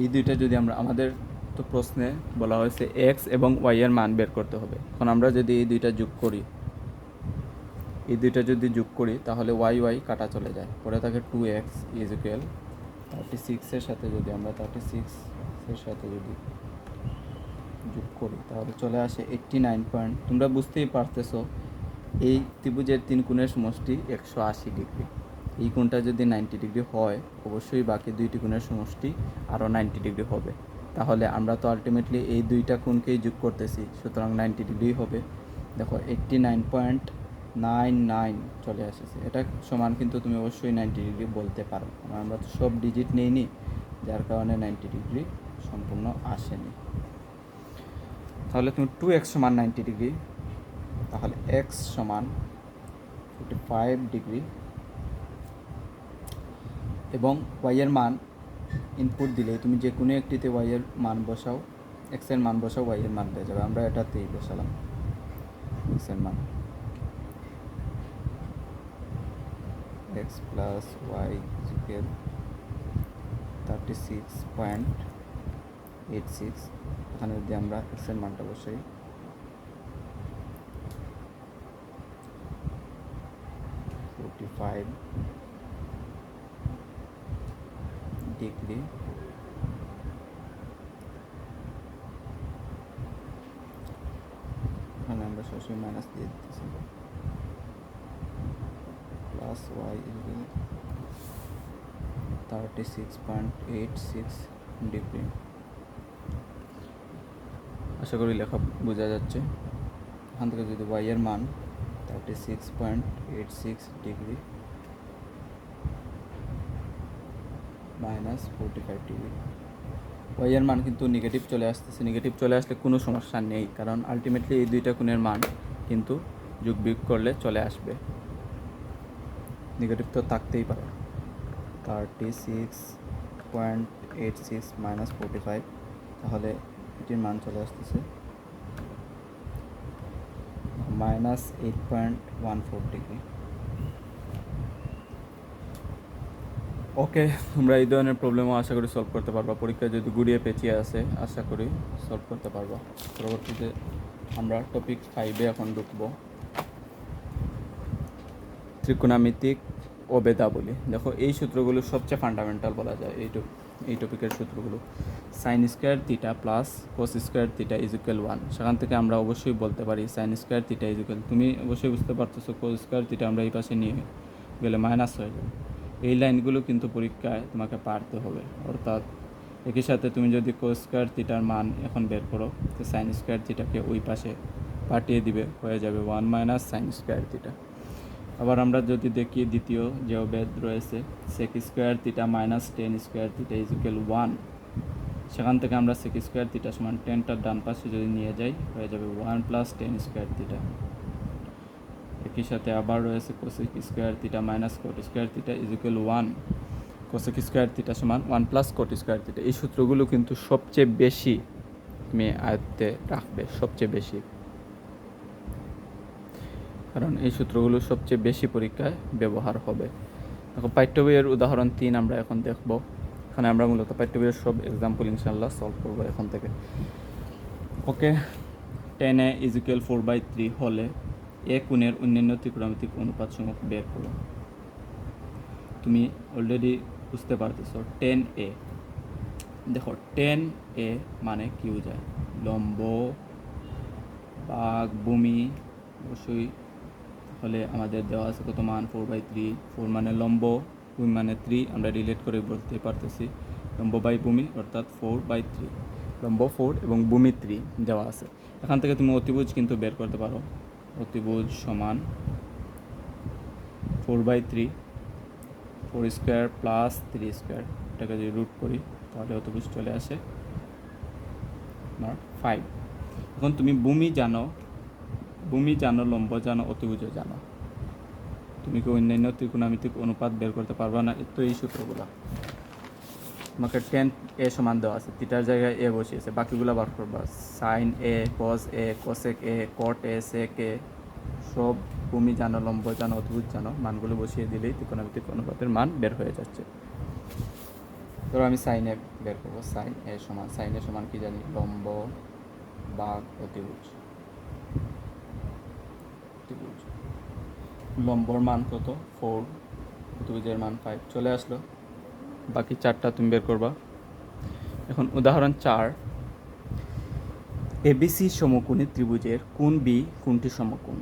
এই দুইটা যদি আমরা, আমাদের তো প্রশ্নে বলা হয়েছে এক্স এবং ওয়াই এর মান বের করতে হবে। এখন আমরা যদি এই দুইটা যোগ করি, তাহলে ওয়াই ওয়াই কাটা চলে যায়, পরে থাকে 2x ইকুয়াল 36 এর সাথে যদি আমরা 36 এর সাথে যদি যোগ করি তাহলে চলে আসে 89 তোমরা বুঝতেই পারতেছো এই ত্রিভুজের 3 কোণের সমষ্টি 180 ডিগ্রি। এই কোণটা যদি 90 ডিগ্রি হয়, অবশ্যই বাকি দুইটি কোণের সমষ্টি আরও 90 ডিগ্রি হবে। তাহলে আমরা তো আলটিমেটলি এই দুইটা কোণকেই যোগ করতেছি, সুতরাং 90 ডিগ্রি হবে। দেখো 89.99 চলে এসেছে, এটা সমান কিন্তু তুমি অবশ্যই 90 ডিগ্রি বলতে পারো, কারণ আমরা তো সব ডিজিট নেইনি, যার কারণে 90 ডিগ্রি সম্পূর্ণ আসেনি। তাহলে তুমি 2x সমান 90 ডিগ্রি, তাহলে x সমান 45 ডিগ্রি এবং y এর মান ইনপুট দিলে তুমি যে কোনো একটিতে y এর মান বসাও, x এর মান বসাও, y এর মান পেয়ে যাবে। আমরা এটাতেই বসালাম x এর মান, x প্লাস y ইকুয়াল 36.86। এখানে যদি আমরা x এর মানটা বসাই, 45 ডিগ্রি এখানে আমরা সরাসরি মাইনাস দিয়ে দিতেছি, প্লাস ওয়াই ইকুয়াল 36.86 ডিগ্রি। আশা করি লেখা বোঝা যাচ্ছে। এখান থেকে যদি ওয়াই এর মান 36.86 ডিগ্রি মাইনাস 45 ডিগ্রি, ওয়াই এর মান কিন্তু নেগেটিভ চলে আসতেছে। নেগেটিভ চলে আসলে কোনো সমস্যা নেই, কারণ আলটিমেটলি এই দুইটা কোণের মান কিন্তু যোগ বিয়োগ করলে চলে আসবে, নেগেটিভ তো থাকতেই পারে। 36.86 মাইনাস 45, তাহলে এটির মান চলে আসতেছে মাইনাস 8.14 ডিগ্রি। ওকে, তোমরা এই ধরনের প্রবলেমও আশা করি সলভ করতে পারবা। পরীক্ষায় যদি গুড়িয়ে পেঁচিয়ে আসে, আশা করি সলভ করতে পারবা। পরবর্তীতে আমরা টপিক 5-এ এখন ঢুকবো, ত্রিকোণমিতিক ও বেদাবলী। দেখো এই সূত্রগুলো সবচেয়ে ফান্ডামেন্টাল বলা যায় এই টপিকের সূত্রগুলো। Sign square theta plus cos square theta equal 1, সেখান থেকে আমরা অবশ্যই বলতে পারি সাইন স্কোয়ার থিটা ইকুয়াল, তুমি অবশ্যই বুঝতে পারতেছো কোস স্কোয়ার থিটা আমরা এই পাশে নিয়ে গেলে মাইনাস হয়ে যাবে। এই লাইনগুলো কিন্তু পরীক্ষায় তোমাকে পারতে হবে, অর্থাৎ একই সাথে তুমি যদি কোস স্কোয়ার থিটার মান এখন বের করো, তো সাইন স্কোয়ার থিটাকে ওই পাশে পাঠিয়ে দিবে, হয়ে যাবে 1 মাইনাস সাইন স্কোয়ার থিটা। আবার আমরা যদি দেখি দ্বিতীয় যে অভেদ রয়েছে sec square theta minus tan square theta equal 1, সেখান থেকে আমরা সেক স্কোয়ার থিটা সমান 10টার ডান পাশে যদি নিয়ে যাই, হয়ে যাবে 1 প্লাস টেন স্কোয়ার থিটা। একই সাথে আবার রয়েছে cosec square theta minus coat square theta equal 1, cosec square theta সমান 1 প্লাস কোট স্কোয়ার থিটা। এই সূত্রগুলো কিন্তু সবচেয়ে বেশি তুমি আয়ত্তে রাখবে, সবচেয়ে বেশি, কারণ এই সূত্রগুলো সবচেয়ে বেশি পরীক্ষায় ব্যবহার হবে। দেখো পাঠ্য বইয়ের উদাহরণ 3 আমরা এখন দেখব। এখানে আমরা মূলত পাঠ্য বইয়ের সব এক্সাম্পল ইনশাল্লাহ সলভ করবো এখন থেকে। ওকে, 10a ইকুয়াল 4/3 হলে এ কোণের অন্যান্য ত্রিকোণমিতিক অনুপাত সমূহ বের করো। তুমি অলরেডি বুঝতে পারতেছো 10a, দেখো 10a মানে কি বোঝায়, লম্ব ভাগ ভূমি। অবশ্যই হলে আমাদের দেওয়া আছে কত মান, 4/3, 4 মানে লম্ব, ভূমি মানে 3 আমরা রিলেট করে বলতে পারতেছি লম্ব বাই ভূমি অর্থাৎ 4/3, লম্ব 4 এবং ভূমি 3 দেওয়া আছে। এখান থেকে তুমি অতিভুজ কিন্তু বের করতে পারো। অতিভুজ সমান 4/3, 4 স্কোয়ার প্লাস 3 স্কোয়ার, এটাকে যদি রুট করি তাহলে অতিভুজ চলে আসে নট 5। এখন তুমি ভূমি জানো, লম্ব জানো, অতিভুজও জানো, তুমি কি অন্যান্য ত্রিকোণমিতিক অনুপাত বের করতে পারবা না? তো এই সূত্রগুলো তোমাকে tan a সমান দেওয়া আছে, থিটার জায়গায় এ বসিয়েছে, বাকিগুলো বার করবা। সাইন এ, কস এ, কোসেক এ, কট এ, সেক এ, সব ভূমি জানো, লম্ব জানো, অতিভুজ জানো, মানগুলো বসিয়ে দিলেই ত্রিকোণমিতিক অনুপাতের মান বের হয়ে যাচ্ছে। ধরো আমি সাইন এ বের করবো, সাইন এ সমান কি জানি, লম্ব ভাগ অতিভুজ। লম্বর মান কত? 4, অতিভুজের মান 5 চলে আসলো। বাকি 4টা তুমি বের করবা। এখন উদাহরণ 4, এবিসি সমকোণী ত্রিভুজের কোণ বি কোণটি সমকোণ।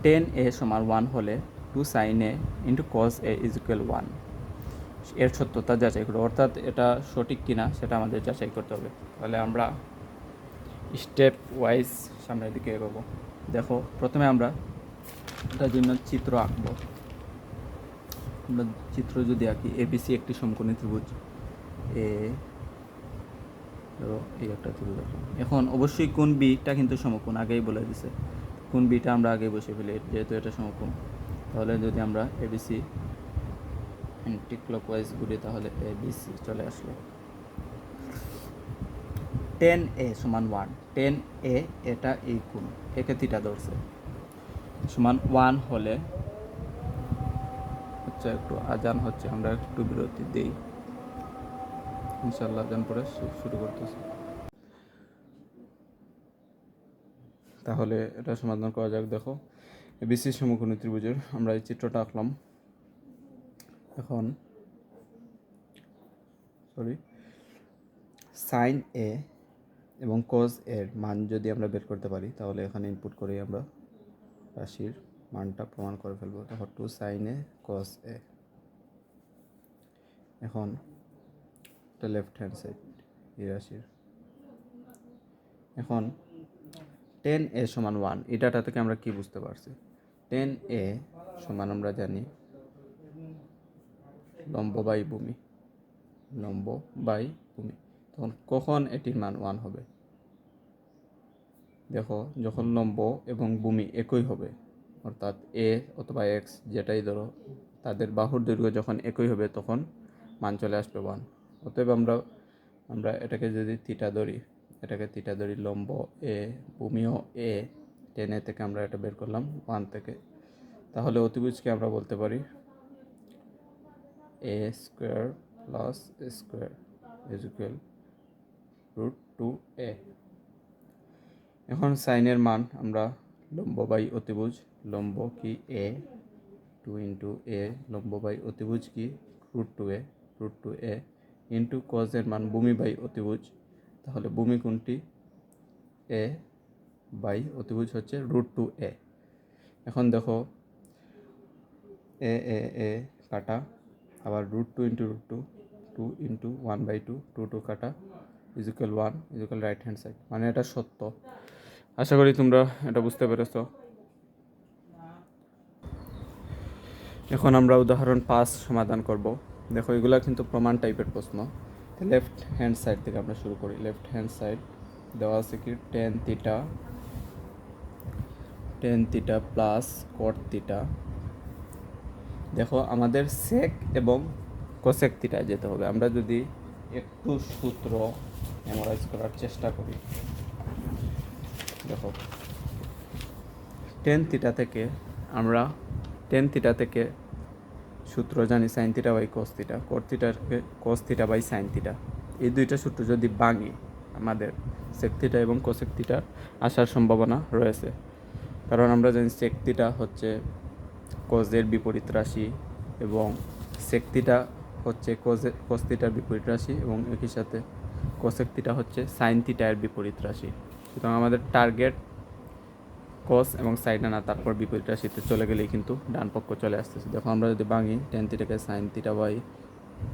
tan a সমান 1 হলে 2 sin a into cos a is equal 1। এর সত্যতা যাচাই করো, অর্থাৎ এটা সঠিক কিনা সেটা আমাদের যাচাই করতে হবে। তাহলে আমরা স্টেপ ওয়াইজ সামনের দিকে এগোবো। দেখো, প্রথমে আমরা এটার জন্য চিত্র আঁকবো। আমরা চিত্র যদি আঁকি, এবিসি একটি সমকোণী ত্রিভুজ, এ ধরো এই একটা ত্রিভুজ আঁকলাম। এখন অবশ্যই কোণ বিটা কিন্তু সমকোণ, আগেই বলে দিছে। কোণ বিটা আমরা আগে বসে ফেলি, যেহেতু এটা সমকোণ। তাহলে যদি আমরা এবিসি অ্যান্টি ক্লকওয়াইজ ঘুরি তাহলে এবিসি চলে আসলো। tan a সমান 1, tan a এটা এই কোণ, একে থিটা ধরছে, সমান 1 হলে হচ্ছে, একটু আজান হচ্ছে, আমরা একটু বিরতি দেই, ইনশাল্লাহ আজান পরে শুরু করতেছি। তাহলে এটা সমাধান করা যাক। দেখো, এবিসি সমকোণী ত্রিভুজের আমরা এই চিত্রটা আঁকলাম। এখন সাইন এ এবং কজ এর মান যদি আমরা বের করতে পারি, তাহলে এখানে ইনপুট করে আমরা রাশির মানটা প্রমাণ করে ফেলবো। তখন 2 sin a cos a। এখন এটা লেফট হ্যান্ড সাইড এই রাশির। এখন tan a সমান 1, এই ডাটা থেকে আমরা কি বুঝতে পারছি? tan a সমান আমরা জানি লম্ব বাই ভূমি, তখন কখন এটির মান 1 হবে? দেখো, যখন লম্ব এবং ভূমি একই হবে, অর্থাৎ এ অথবা এক্স যেটাই ধরো, তাদের বাহুর দৈর্ঘ্য যখন একই হবে তখন মান চলে আসবে 1। অতএব আমরা এটাকে যদি থিটা ধরি, লম্ব এ, ভূমিও এ, tan a থেকে আমরা এটা বের করলাম 1 থেকে। তাহলে অতিভুজকে আমরা বলতে পারি a square plus a square is equal √2a। এখন সাইনের মান আমরা লম্ব বাই অতিভুজ, লম্ব কি a, 2 ইন্টু a, লম্ব বাই অতিভুজ কি √2a ইন্টু কজ এর মান ভূমি বাই অতিভুজ, তাহলে ভূমি কোণটি a বাই অতিভুজ হচ্ছে √2a। এখন দেখো, এ কাটা, আবার √2 ইন্টু √2, 2 ইন্টু 1/2, 2 কাটা is equal 1 is equal right hand side, মানে এটা সত্য। আশা করি তোমরা এটা বুঝতে পেরেছো। এখন আমরা উদাহরণ 5 সমাধান করব। দেখো, এগুলা কিন্তু প্রমাণ টাইপের প্রশ্ন। লেফট হ্যান্ড সাইড থেকে আমরা শুরু করি। লেফট হ্যান্ড সাইড দেওয়া আছে কি, tan থিটা প্লাস কট থিটা। দেখো, আমাদের সেক এবং কোসেক থিটায় যেতে হবে। আমরা যদি একটু সূত্র মেমোরাইজ করার চেষ্টা করি, দেখো, tan থিটা থেকে সূত্র জানি sin theta by cos theta, cos theta by sin theta. এই দুইটা সূত্র যদি ভাঙি, আমাদের sec থিটা এবং cosec থিটা আসার সম্ভাবনা রয়েছে। কারণ আমরা জানি sec থিটা হচ্ছে cos এর বিপরীত রাশি এবং sec থিটা হচ্ছে cos থিটার বিপরীত রাশি, এবং একই সাথে cosec থিটা হচ্ছে sin থিটা এর বিপরীত রাশি। সুতরাং আমাদের টার্গেট কস এবং সাইন আনা, তারপর বিপরীত রাশিতে চলে গেলেই কিন্তু ডান পক্ষ চলে আসতেছে। দেখো আমরা যদি ভাঙি, টেন থিটাকে sine theta by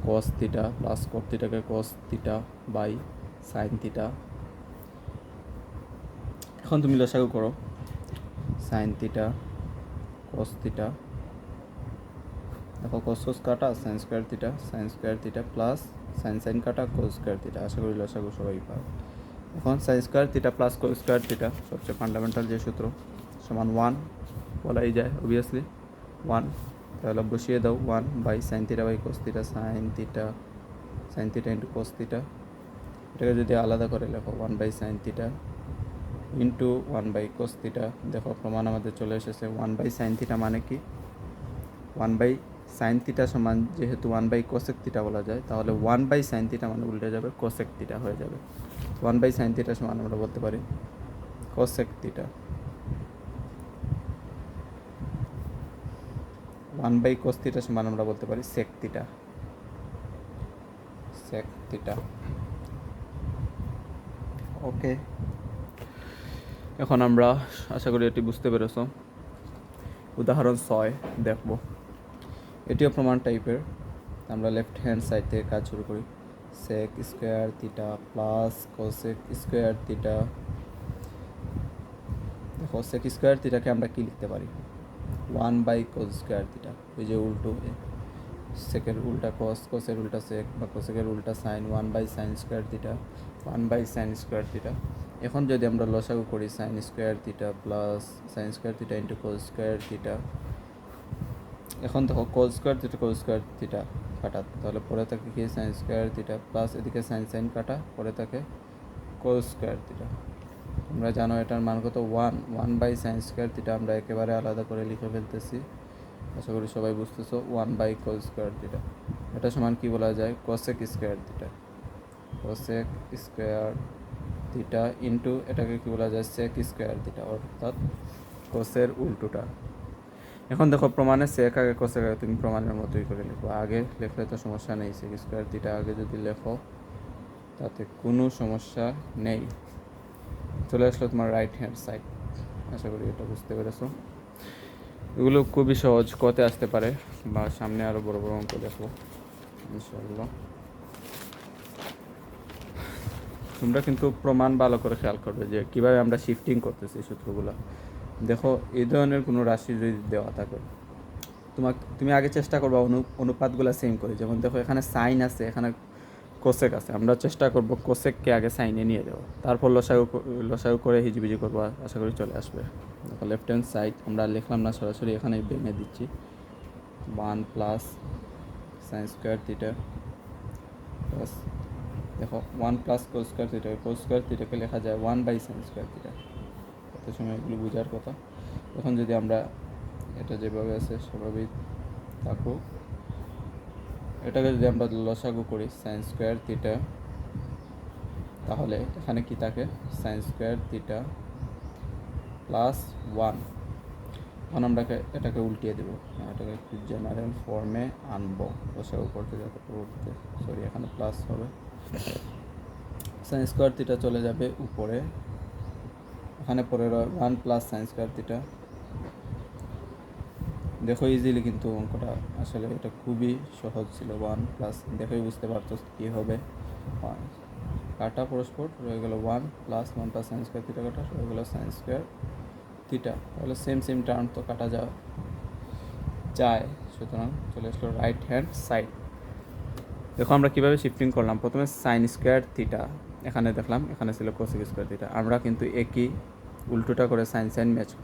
cos theta plus cot থিটাকে cos theta by sine theta. এখন তুমি লসাগু করো, সাইন থিটা কস থিটা, দেখো কস কস কাটা sine square theta plus sine sine কাটা কোস স্কোয়ার থিটা। আশা করি লসাগু সবাই পাবে। এখন sine square theta plus cos square theta সবচেয়ে ফান্ডামেন্টাল যে সূত্র, সমান 1 বলাই যায় অবভিয়াসলি 1। তাহলে বসিয়ে দাও 1 by sine theta by cos theta, sine theta into cos theta. এটাকে যদি আলাদা করে লেখো 1 by sine theta into 1 by cos theta. দেখো প্রমাণ আমাদের চলে এসেছে। 1 বাই সাইন থিটা মানে কি, 1 বাই সাইন থিটা সমান যেহেতু 1 বাই কোসেক থিটা বলা যায়, তাহলে 1 বাই সাইন থিটা মানে উল্টে যাবে কোসেক থিটা হয়ে যাবে। 1 বাই সাইন থিটা সমান আমরা বলতে পারি cosec theta, 1 by cos theta সমান আমরা বলতে পারি সেক থিটা। ওকে, এখন আমরা আশা করি এটি বুঝতে পেরেছ। উদাহরণ 6 দেখব। এটিও প্রমাণ টাইপের। আমরা লেফট হ্যান্ড সাইড থেকে কাজ শুরু করি। Sec square theta plus cosec square theta. দেখো সেক স্কোয়ার থিটাকে আমরা কি লিখতে পারি, 1 বাই কোস স্কোয়ার থিটা। এই যে উল্টো, সেকের উল্টা কস, কোসের উল্টা সেক বা কোসেকের উল্টা sine, 1 by sine square theta, 1 by sine square theta. এখন যদি আমরা লসাগু করি sine square theta plus sine square theta into cos square theta. এখন দেখো কোস স্কোয়ার থিটা কাটা, তাহলে পরে থাকে কি সাইন স্কোয়ার থিটা প্লাস এদিকে সাইন সাইন কাটা, পরে থাকে কোস স্কোয়ার থিটা। তোমরা জানো এটার মান কত 1 বাই সাইন স্কোয়ার থিটা আমরা একেবারে আলাদা করে লিখে ফেলতেছি। আশা করি সবাই বুঝতেছো। 1 বাই কোস স্কোয়ার থিটা, এটা সমান কি বলা যায় কোসেক স্কোয়ার থিটা ইন্টু এটাকে কি বলা যায় সেক স্কোয়ার থিটা, অর্থাৎ কোসের উল্টোটা। এখন দেখো প্রমাণে সেক আগে কোসেক আগে, তুমি প্রমাণের মতোই করে লিখো। আগে লিখলে তো সমস্যা নেই, সেক স্কোয়ার থিটা আগে যদি লেখো তাতে কোনো সমস্যা নেই। চলে আসলো তোমার রাইট হ্যান্ড সাইড। আশা করি এটা বুঝতে পেরেছো। এগুলো খুবই সহজ, কতে আসতে পারে বা সামনে আরও বড় বড় অঙ্ক দেখো ইনশাআল্লাহ। তোমরা কিন্তু প্রমাণ ভালো করে খেয়াল করবে যে কীভাবে আমরা শিফটিং করতেছি সূত্রগুলো। দেখো এই ধরনের কোনো রাশি যদি দেওয়া থাকে, তুমি আগে চেষ্টা করবা অনুপাতগুলো সেম করে। যেমন দেখো এখানে সাইন আছে, এখানে কোসেক আছে, আমরা চেষ্টা করব কোসেককে আগে সাইনে নিয়ে যাবো, তারপর লসাগু করে হিজিবিজি করবো, আশা করি চলে আসবে। দেখো লেফট হ্যান্ড সাইড আমরা লিখলাম না, সরাসরি এখানে ভেঙে দিচ্ছি। 1 plus sine square theta plus, দেখো 1 প্লাস কোস স্কোয়ার থিটাকে লেখা যায় 1 বাই সাইন স্কোয়ার থিটা। কত সময় এগুলো বোঝার কথা। এখন যদি আমরা এটা যেভাবে আছে সেভাবেই থাকুক, এটাকে যদি আমরা লসাগু করি সাইন স্কোয়ার থিটা, তাহলে এখানে কি থাকে সাইন স্কোয়ার থিটা প্লাস 1। এখন আমরা এটাকে উল্টিয়ে দেবো, এটাকে একটু জেনারেল ফর্মে আনবো লসাগু করতে যাতে পরবর্তীতে, সরি এখানে প্লাস হবে। সাইন স্কোয়ার থিটা চলে যাবে উপরে, এখানে পরে 1 প্লাস সাইন স্কোয়ার থিটা। দেখো ইজিলি কিন্তু অঙ্কটা আসলে এটা খুবই সহজ ছিল। 1 প্লাস, দেখোই বুঝতে পারতো কী হবে। কাটা পরস্পর রয়ে গেল 1 প্লাস সাইন স্কোয়ার থিটা কাটা রয়ে গেল সাইন স্কোয়ার থিটা। তাহলে সেম টার্ম তো কাটা যায়, সুতরাং চলে আসলো রাইট হ্যান্ড সাইড। দেখো আমরা কীভাবে শিফটিং করলাম। প্রথমে সাইন স্কোয়ার থিটা এখানে দেখলাম, এখানে ছিল কোসেক স্কোয়ার থিটা। আমরা কিন্তু একই উল্টোটা করে সাইন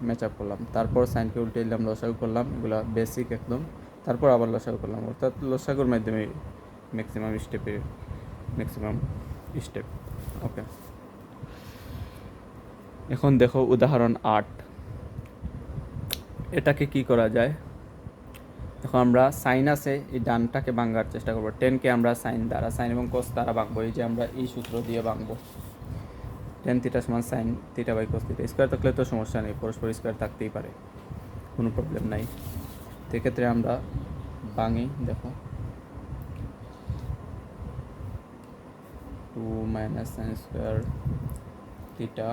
ম্যাচ আপ করলাম, তারপর সাইনকে উল্টে দিলাম, লসাগু করলাম, এগুলো বেসিক একদম। তারপর আবার লসাগু করলাম, অর্থাৎ লসাগুর মাধ্যমে ম্যাক্সিমাম স্টেপ। ওকে, এখন দেখো উদাহরণ 8। এটাকে কি করা যায়। দেখো আমরা সাইন আছে, এই ডানটাকে ভাঙার চেষ্টা করবো। 10কে আমরা সাইন এবং কোস দ্বারা ভাঙবো। এই যে আমরা এই সূত্র দিয়ে ভাঙবো, টেন থিটা সমান sine theta by cos theta. Square থাকলে তো সমস্যা নেই, পরস্পর স্কোয়ার থাকতেই পারে, কোনো প্রবলেম নাই। সেক্ষেত্রে আমরা ভাঙি। দেখো 2 minus sine square theta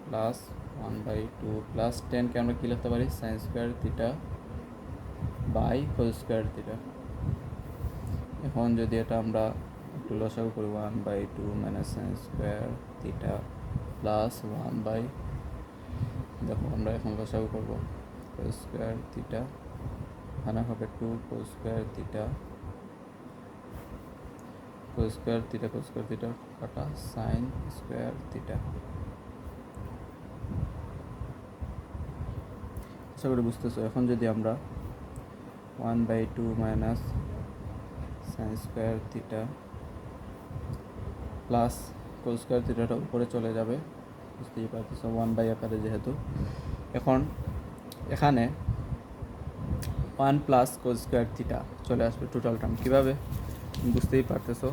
plus 1/2 plus 10কে আমরা কী লিখতে পারি sine square theta by cos square theta. এখন যদি এটা আমরা একটু লসাগু করি 1/2 minus sine square theta plus 1 দেখো আমরা এখন লসাগু করবো কোস স্কোয়ার থিটা, এখানে হবে 2 cos square theta cos square theta কাটা সাইন স্কোয়ার থিটা। আশা করি বুঝতেছো। এখন যদি আমরা 1/2 minus sine square theta plus cos square থিটাটা উপরে চলে যাবে, বুঝতেই পারতেছো 1 আকারে যেহেতু। এখন এখানে 1 প্লাস কোস স্কোয়ার থিটা চলে আসবে টোটাল টার্ম। কীভাবে বুঝতেই পারতেছো,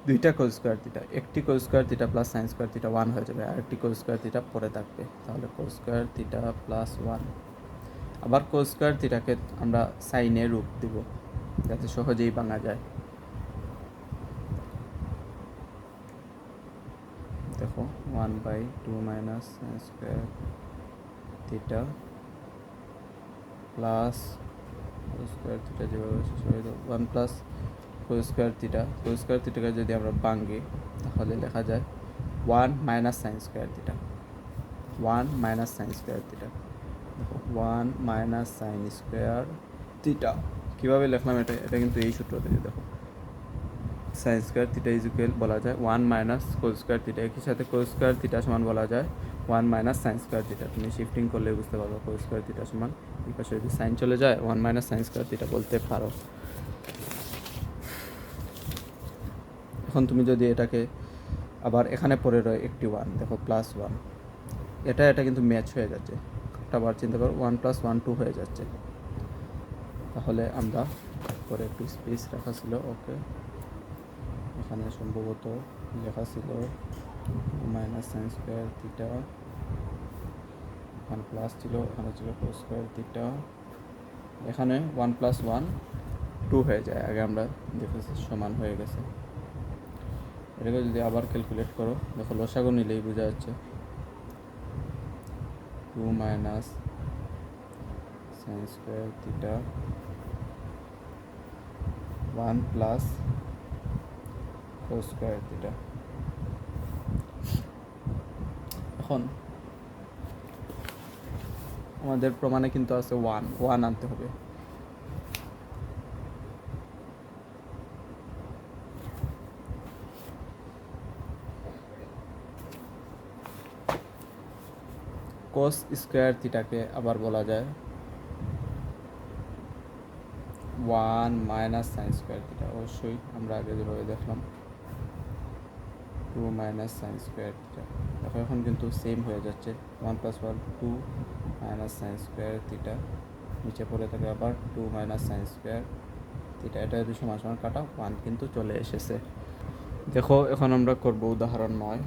দুইটা কোস স্কোয়ার থিটা, একটি cos square theta plus sine square theta 1 হয়ে যাবে, আর একটি কোস স্কোয়ার থিটা পরে থাকবে, তাহলে কোস স্কোয়ার থিটা প্লাস 1। আবার কোস স্কোয়ার থিটাকে আমরা সাইনে রূপ দিব যাতে সহজেই ভাঙা যায়। দেখো 1/2 minus sine square theta plus cos square theta যেভাবে 1 প্লাস কোস স্কোয়ার থিটাকে যদি আমরা ভাঙি তাহলে লেখা যায় 1 minus sine square theta 1 minus sine square theta. দেখো 1 মাইনাস সাইন স্কোয়ার থিটা কীভাবে লিখলাম, এটা কিন্তু এই সূত্র থেকে। দেখো sign square theta is equal বলা যায় 1 মাইনাস কোস স্কোয়ার থিটা, একই সাথে কোস স্কোয়ার থিটা সমান বলা যায় 1 মাইনাস সাইন স্কোয়ার থিটা। তুমি শিফটিং করলে বুঝতে পারবো কোস স্কোয়ার থিটা সমান এই পাশে যদি সাইন চলে যায় 1 মাইনাস সাইন স্কোয়ার থিটা বলতে পারো। এখন তুমি যদি এটাকে আবার এখানে পড়ে রয় একটি 1, দেখো প্লাস 1, এটা কিন্তু ম্যাচ হয়ে যাচ্ছে। একটা বার চিন্তা করো 1 + 1 2 হয়ে যাচ্ছে। তাহলে আমরা পরে একটু স্পেস রাখা ছিল, ওকে এখানে সম্ভবত লেখা ছিল মাইনাস সাইন স্কোয়ার থিটা, এখানে প্লাস ছিল, এখানে ছিল কোস স্কোয়ার থিটা, এখানে 1 + 1 2 হয়ে যায়, আগে আমরা দেখেছি সমান হয়ে গেছে। এটাকে যদি আবার ক্যালকুলেট করো, দেখো লসাগু নিলেই বোঝা যাচ্ছে 2 minus sine square theta 1 plus cos square theta. এখন আমাদের প্রমাণে কিন্তু আছে 1 আনতে হবে। কোস স্কোয়ার থিটাকে আবার বলা যায় 1 মাইনাস সাইন স্কোয়ার থিটা, অবশ্যই আমরা আগে যেভাবে দেখলাম 2 মাইনাস সাইন স্কোয়ার থিটা। দেখো এখন কিন্তু সেম হয়ে যাচ্ছে, 1 + 1 2 মাইনাস সাইন স্কোয়ার থিটা, নিচে পড়ে থাকে আবার 2 মাইনাস সাইন স্কোয়ার থিটা, এটা যদি সমান সমান কাটা 1 কিন্তু চলে এসেছে। দেখো এখন আমরা করব উদাহরণ 9।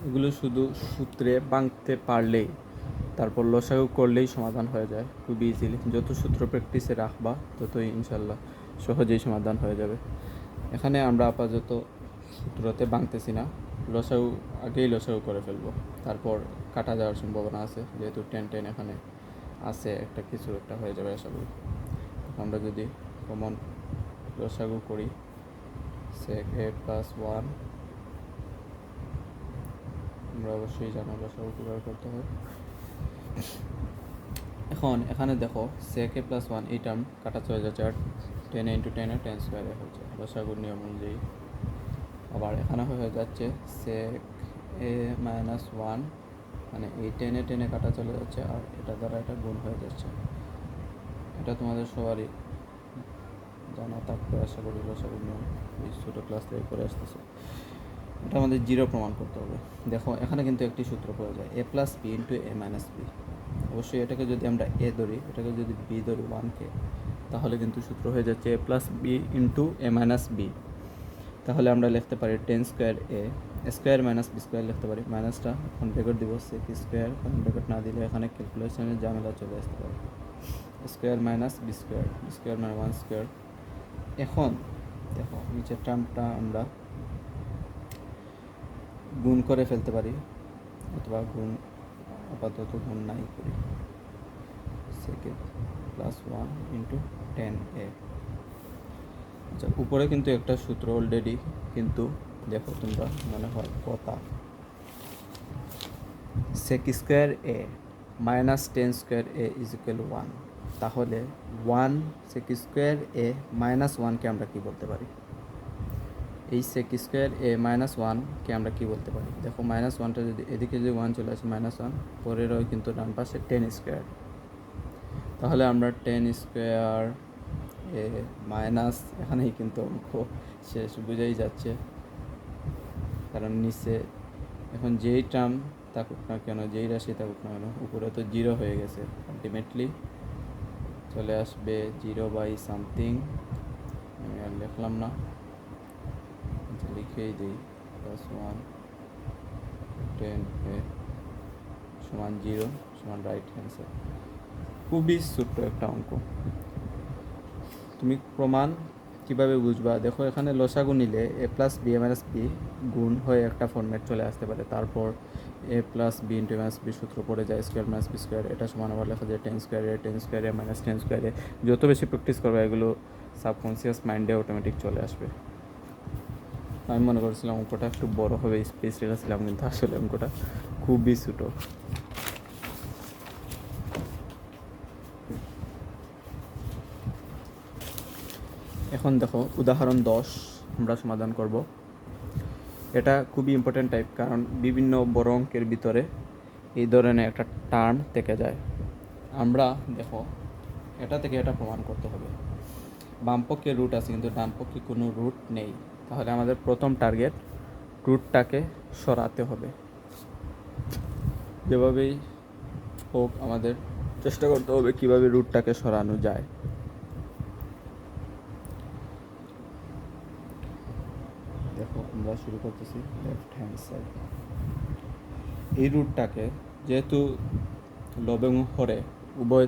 এগুলো শুধু সূত্রে ভাঙতে পারলেই, তারপর লসাগু করলেই সমাধান হয়ে যায় খুব ইজিলি। যত সূত্র প্র্যাকটিসে রাখবা ততই ইনশাল্লাহ সহজেই সমাধান হয়ে যাবে। এখানে আমরা আপাতত সূত্রতে ভাঙতেছি না, আগেই লসাগু করে ফেলবো, তারপর কাটা যাওয়ার সম্ভাবনা আছে, যেহেতু 10 এখানে আছে, কিছু একটা হয়ে যাবে আশা করি। আমরা যদি কমন লসাগু করি sec a + 1, আমরা অবশ্যই জানো লসাগু কীভাবে করতে হয়। এখন এখানে দেখো sec a + 1 এই টার্ম কাটা চলে যাচ্ছে, আর 10 × 10 10 স্কোয়ারে হচ্ছে লসাগুর নিয়ম অনুযায়ী। আবার এখানে হয়ে যাচ্ছে sec a - 1, মানে এই 10 কাটা চলে যাচ্ছে, আর এটা দ্বারা এটা গুণ হয়ে যাচ্ছে। এটা তোমাদের সবারই জানা থাকবে আশা করি, লসাগুর নিয়ম এই ছোটো ক্লাস থেকে করে আসতেছে। এটা আমাদের 0 প্রমাণ করতে হবে। দেখো এখানে কিন্তু একটি সূত্র পাওয়া যায় a + b × a - b। অবশ্যই এটাকে যদি আমরা a ধরি, এটাকে যদি b ধরি 1কে, তাহলে কিন্তু সূত্র হয়ে যাচ্ছে a + b × a - b। তাহলে আমরা লিখতে পারি 10 square a square minus B square লিখতে পারি। মাইনাসটা এখন ব্র্যাকেট দিব, sec স্কোয়ার, কারণ ব্র্যাকেট না দিলে এখানে ক্যালকুলেশনের ঝামেলা চলে আসতে পারে। স্কোয়ার মাইনাস বি স্কোয়ার মানে 1 স্কোয়ার। এখন দেখো নিচের টার্মটা আমরা গুণ করে ফেলতে পারি, অথবা গুণ আপাতত গুণ নাই করি। Second +1 × 10a। আচ্ছা, উপরে কিন্তু একটা সূত্র অলরেডি, কিন্তু দেখো তোমরা মনে হয় কথা sec² a - tan² a = 1। তাহলে 1 sec² a - 1 কে আমরা কি বলতে পারি? এই sec² a - 1 কে আমরা কি বলতে পারি? দেখো -1টা যদি এদিকে যদি 1 চলে আসে, -1 পরেরও কিন্তু ডান পাশে tan²। তাহলে আমরা tan² এ মাইনাস, এখানেই কিন্তু অঙ্ক শেষ, বুঝেই যাচ্ছে। কারণ নিচে এখন যেই টার্ম থাকুক না কেন, যেই রাশি থাকুক না কেন, উপরে তো 0 হয়ে গেছে, আলটিমেটলি চলে আসবে 0/something। আমি আর লিখলাম না, লিখেই দিই +1 10a = 0 = রাইট অ্যান্সার। খুবই ছোট্ট একটা অঙ্ক। তুমি প্রমাণ কিভাবে বুঝবা? দেখো এখানে লসাগু নিলে a + b a - b গুণ হয়ে একটা ফর্মেট চলে আসতে পারে। তারপর a + b × a - b সূত্র পড়ে যায়, স্কোয়ার - b স্কোয়ার। এটা সমান আবার লেখা যায় tan² a - tan²। যত বেশি প্র্যাকটিস করবে এগুলো সাবকনসিয়াস মাইন্ডে অটোমেটিক চলে আসবে। আমি মনে করছিলাম অঙ্কটা একটু বড় হবে, স্পেস রেখেছিলাম, কিন্তু আসলে অঙ্কটা খুবই ছোটো। এখন দেখো উদাহরণ 10 আমরা সমাধান করব। এটা খুবই ইম্পর্ট্যান্ট টাইপ, কারণ বিভিন্ন বড় অঙ্কের ভিতরে এই ধরনের একটা টার্ম থেকে যায়। আমরা দেখো এটা থেকে এটা প্রমাণ করতে হবে। বাম পক্ষে রুট আছে, কিন্তু ডান পক্ষে কোনো রুট নেই। তাহলে আমাদের প্রথম টার্গেট রুটটাকে সরাতে হবে। যেভাবেই হোক আমাদের চেষ্টা করতে হবে কিভাবে রুটটাকে সরানো যায়। দেখো আমরা শুরু করতেছি লেফট হ্যান্ড সাইড। এই রুটটাকে, যেহেতু লব এবং হরে উভয়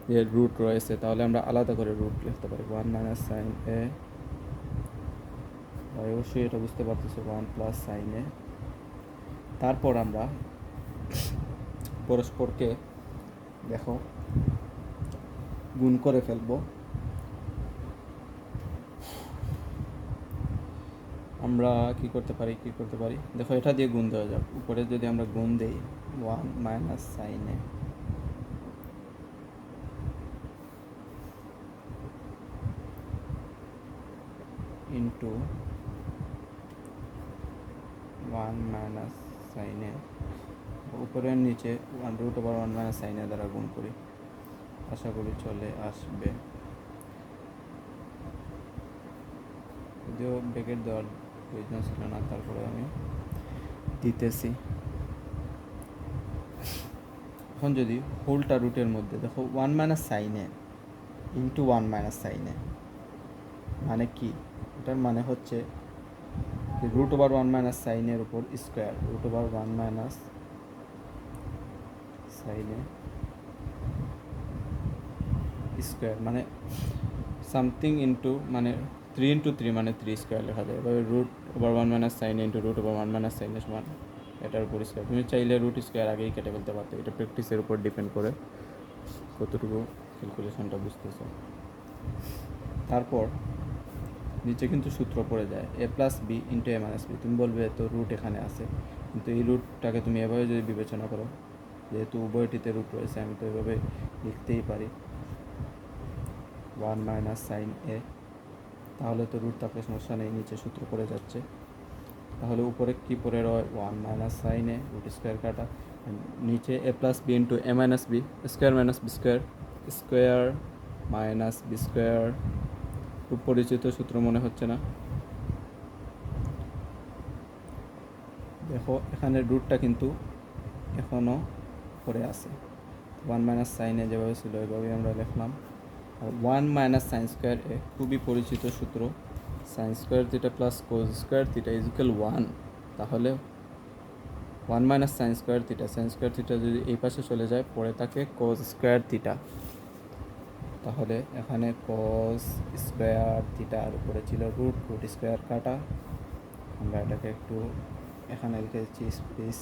যে রুট রয়েছে, তাহলে আমরা আলাদা করে রুট লিখতে পারি। 1 - sin a, অবশ্যই এটা বুঝতে পারতেছি 1 + sin a। তারপর আমরা পরস্পরকে দেখো গুণ করে ফেলবো। আমরা কি করতে পারি দেখো এটা দিয়ে গুণ দেওয়া যাক। উপরে যদি আমরা গুণ দেই 1 - sin a into 1 - sin a, উপরের নিচে √1 - sin a দ্বারা গুণ করি। আশা করি চলে আসবে। যদিও ব্র্যাকেট দেওয়ার প্রয়োজন ছিল না, তারপরে আমি দিতেছি। এখন যদি হোলটা রুটের মধ্যে দেখো 1 - sin a into 1 - sin a মানে কি? এটার মানে হচ্ছে √1 - sin এর উপর স্কোয়ার, √1 - sin a স্কোয়ার মানে সামথিং ইন্টু, মানে 3 × 3 মানে 3 স্কোয়ার লেখা যায়। এভাবে √1 - sin a into √1 - sin a সমান এটার উপর স্কোয়ার। তুমি চাইলে রুট স্কোয়ার আগেই কেটে ফেলতে পারতো। এটা প্র্যাকটিসের উপর ডিপেন্ড করে কতটুকু ক্যালকুলেশনটা বুঝতেছো। তারপর নিচে কিন্তু সূত্র পড়ে যায় a + b × a - b। তুমি বলবে তো রুট এখানে আছে, কিন্তু এই রুটটাকে তুমি এভাবে যদি বিবেচনা করো, যেহেতু উভয়টিতে রুট রয়েছে, আমি তো এভাবে লিখতেই পারি 1 - sin a। তাহলে তো রুট থাকলে সমস্যা নেই, নিচে সূত্র পড়ে যাচ্ছে। তাহলে উপরে কি পড়ে রয় 1 - sin a, রুট স্কোয়ার কাটা, নিচে a + b × a - b, square - b square, square - b square. খুব পরিচিত সূত্র মনে হচ্ছে না? দেখো এখানে রুটটা কিন্তু এখনও পড়ে আছে। 1 - sin a যেভাবে ছিল এভাবেই আমরা লিখলাম। আর 1 - sin² a খুবই পরিচিত সূত্র, sin² θ + cos² θ = 1। তাহলে 1 - sin² θ, sin² θ যদি এই পাশে চলে যায়, পরে থাকে cos² θ। তাহলে এখানে cos² θ আর উপরে ছিল রুট স্কোয়ার কাটা। আমরা এটাকে একটু এখানে লিখেছি স্পেস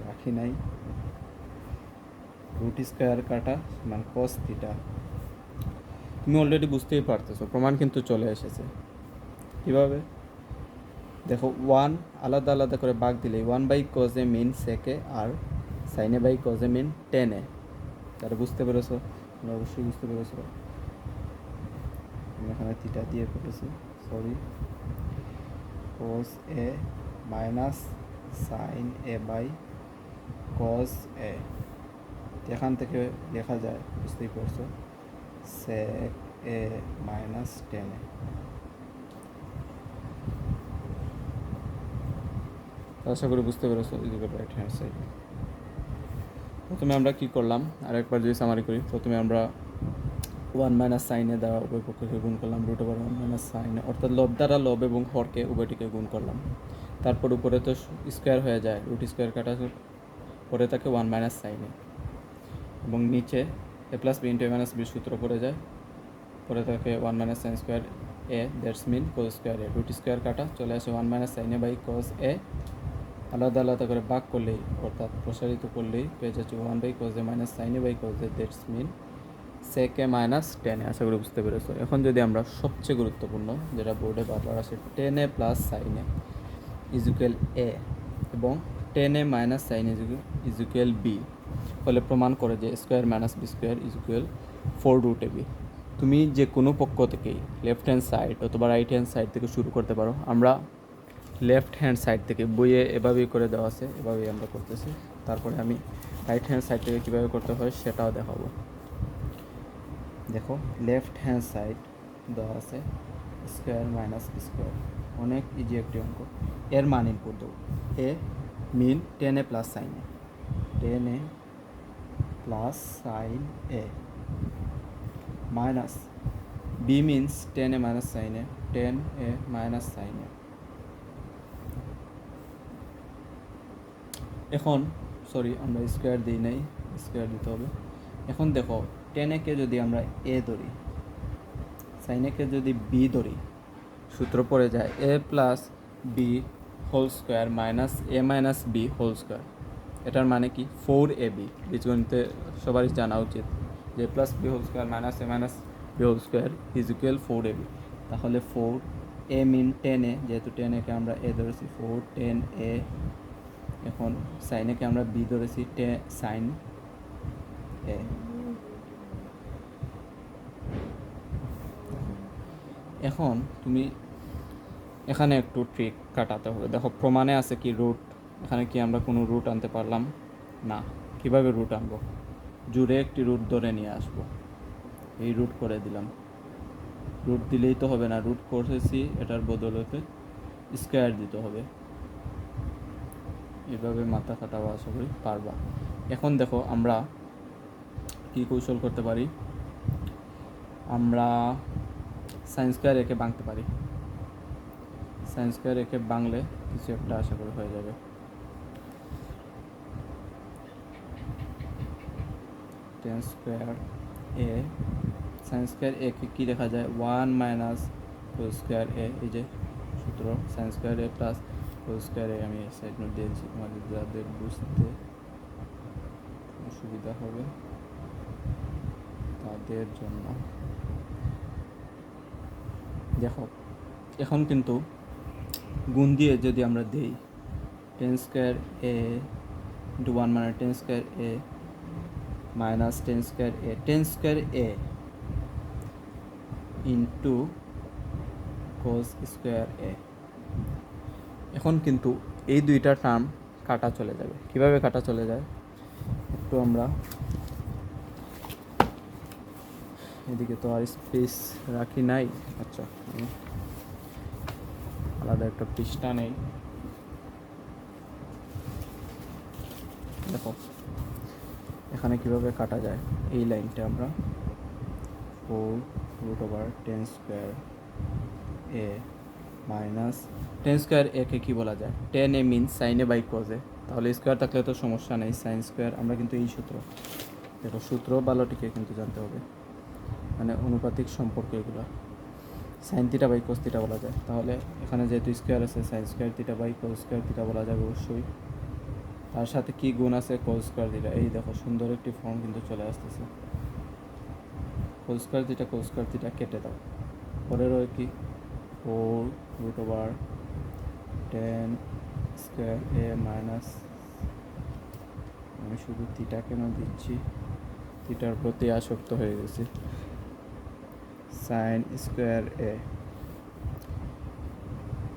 রাখি নাই, রুট স্কোয়ার কাটা মানে কস থিটা। তুমি অলরেডি বুঝতেই পারতেছো, প্রমাণ কিন্তু চলে এসেছে। কীভাবে দেখো, ওয়ান আলাদা আলাদা করে ভাগ দিলে 1/cos মিন সেকে আর সাইনে বাই কজে মিন টেনে। তারা বুঝতে পেরেছো? তোমরা অবশ্যই বুঝতে পেরেছো। আমি এখানে থিটা দিয়ে ফেলেছি, sorry. cos a minus sine a by cos a, এখান থেকে লেখা যায়, বুঝতেই পারছো, sec a minus tan a। আশা করি বুঝতে পেরেছো। এদিকে রাইট হ্যান্ড সাইড। প্রথমে আমরা কি করলাম, আরেকবার যদি সামারি করি, প্রথমে আমরা 1 মাইনাস সাইনে দ্বারা উভয় পক্ষকে গুণ করলাম, √1 মাইনাস সাইনে, অর্থাৎ লব দ্বারা লব এবং হরকে উভয়টিকে গুণ করলাম। তারপর উপরে তো স্কোয়ার হয়ে যায়, রুট স্কোয়ার কাটা পরে থাকে 1 মাইনাস সাইনে, এবং নিচে a plus B into a minus বির সূত্র পড়ে যায়, পরে থাকে 1 minus sine square A, that's mean cos square A. Root square কাটা চলে আসে 1 মাইনাস সাইনে বাই কোস এ, আলাদা আলাদা করে ভাগ করলেই অর্থাৎ প্রসারিত করলেই পেয়ে যাচ্ছে 1/cos a মাইনাস সাইনে by cos a, that's mean sec a minus tan a। আশা করি বুঝতে পেরেছো। এখন যদি আমরা সবচেয়ে গুরুত্বপূর্ণ, যেটা বোর্ডে বারবার আসে, tan a plus sine a equal a এবং tan a minus sine equal b হলে প্রমাণ করে যে square minus B square equal 4√ab। তুমি যে কোনো পক্ষ থেকেই লেফট হ্যান্ড সাইড অথবা রাইট হ্যান্ড সাইড থেকে শুরু করতে পারো। আমরা লেফট হ্যান্ড সাইড থেকে, বইয়ে এভাবেই করে দেওয়া আছে, এভাবেই আমরা করতেছি। তারপরে আমি রাইট হ্যান্ড সাইড থেকে কীভাবে করতে হয় সেটাও দেখাবো। দেখো, লেফট হ্যান্ড সাইড দেওয়া আছে স্কোয়ার মাইনাস স্কোয়ার, অনেক ইজি একটি অঙ্ক। এর মান ইনপুট দেবো, A mean tan a plus sine A, tan a plus sine A, minus B means tan a minus sine A, tan a minus sine A. এখন সরি, আমরা স্কোয়ার দিই নাই, স্কোয়ার দিতে হবে। এখন দেখো, টেন একে যদি আমরা এ ধরি, সাইন একে যদি বি ধরি, সূত্র পড়ে যায় A plus B whole square minus A minus B whole square. এটার মানে কি 4ab। বীজগণিতে সবারই জানা উচিত যে plus B whole square minus A minus B whole square is equal 4ab। তাহলে 4a মিন টেন এ, যেহেতু টেন একে আমরা এ ধরেছি, 410a। এখন সাইনেকে আমরা বি ধরেছি, সাইন এ। এখন তুমি এখানে একটু ট্রিক কাটাতে হবে। দেখো, প্রমাণে আছে কি রুট, এখানে কি আমরা কোনো রুট আনতে পারলাম না। কিভাবে রুট আনবো? জুড়ে একটি রুট ধরে নিয়ে আসবো, এই রুট করে দিলাম। রুট দিলেই তো হবে না, রুট করেছি, এটার বদলতে স্কোয়ার দিতে হবে। এভাবে মাথা খাটাবো, আশা করি পারবা। এখন দেখো, আমরা কি কৌশল করতে পারি, আমরা সাইন স্কোয়ার একে ভাঙতে পারি। সাইন স্কোয়ার একে ভাঙলে কিছু একটা আশা করি হয়ে যাবে। টেন স্কোয়ার এ, সাইন স্কোয়ার একে কী দেখা যায়, 1 মাইনাস কোস স্কোয়ার এ, এই যে সূত্র, sign square A plus cos square এ। আমি সাইড নোট দিয়েছি তোমাদের, যাদের বুঝতে অসুবিধা হবে তাদের জন্য। দেখো, এখন কিন্তু গুণ দিয়ে যদি আমরা দিই, টেন স্কোয়ার এ ইন্টু 1 মানে tan square A minus tan square A, tan square A into cos square এ। এখন কিন্তু এই দুইটা টার্ম কাটা চলে যাবে। কিভাবে কাটা চলে যায়, একটু আমরা এদিকে তো আর স্পেস রাখি নাই। আচ্ছা, আলাদা একটা পৃষ্ঠা নেই। দেখো, এখানে কিভাবে কাটা যায়, এই লাইনটা আমরা 4√10 square A minus tan square একে কী বলা যায়, টেন এ মিন সাইনে বাই কজে। তাহলে স্কোয়ার থাকলে তো সমস্যা নেই, সাইন স্কোয়ার। আমরা কিন্তু এই সূত্র, দেখো সূত্র ভালোটিকে কিন্তু জানতে হবে, মানে অনুপাতিক সম্পর্ক এগুলো। Sine theta by cos theta বলা যায়। তাহলে এখানে যেহেতু স্কোয়ার আছে, sine square theta by cos square theta বলা যাবে অবশ্যই। তার সাথে কি গুণ আছে, কোস স্কোয়ার থিটা। এই দেখো সুন্দর একটি ফর্ম কিন্তু চলে আসতেছে। কোস স্কোয়ার থিটা কেটে দাও, পরে রয় কি 4√10 স্কোয়ার এ মাইনাস, আমি শুধু থিটা কেন দিচ্ছি, থিটার প্রতি আসক্ত হয়ে গেছি, সাইন স্কোয়ার এ।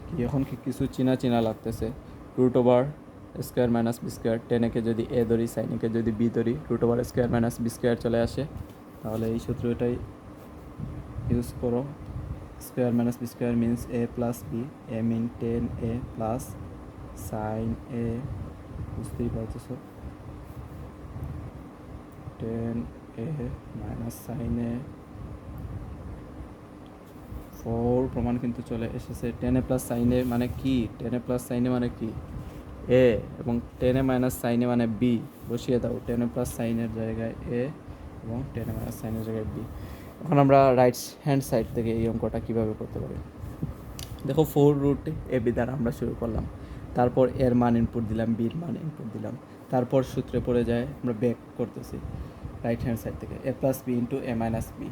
কি এখন কি কিছু চিনা চিনা লাগতেছে? √স্কোয়ার মাইনাস বি স্কোয়ার, টেনেকে যদি এ ধরি, সাইনেকে যদি বি ধরি, √স্কোয়ার মাইনাস বি স্কোয়ার চলে আসে। তাহলে এই সূত্রটাই ইউজ করো। Square minus B square means A plus B, A mean 10a plus sine A, বুঝতেই পারতেছো, 10a মাইনাস সাইন এ 4 প্রমাণ কিন্তু চলে এসেছে। 10a প্লাস সাইনে মানে কি, 10a প্লাস সাইনে মানে কি এ, এবং 10a মাইনাস সাইনে মানে বি। বসিয়ে দাও 10a প্লাস সাইনের জায়গায় এ এবং 10a মাইনাস সাইনের জায়গায় বি। এখন আমরা রাইট হ্যান্ড সাইড থেকে এই অঙ্কটা কীভাবে করতে পারি? দেখো 4√ab দ্বারা আমরা শুরু করলাম, তারপর এর মান ইনপুট দিলাম, বির মান ইনপুট দিলাম, তারপর সূত্রে পড়ে যায় আমরা ব্যাক করতেছি রাইট হ্যান্ড সাইড থেকে এ plus B into A minus B.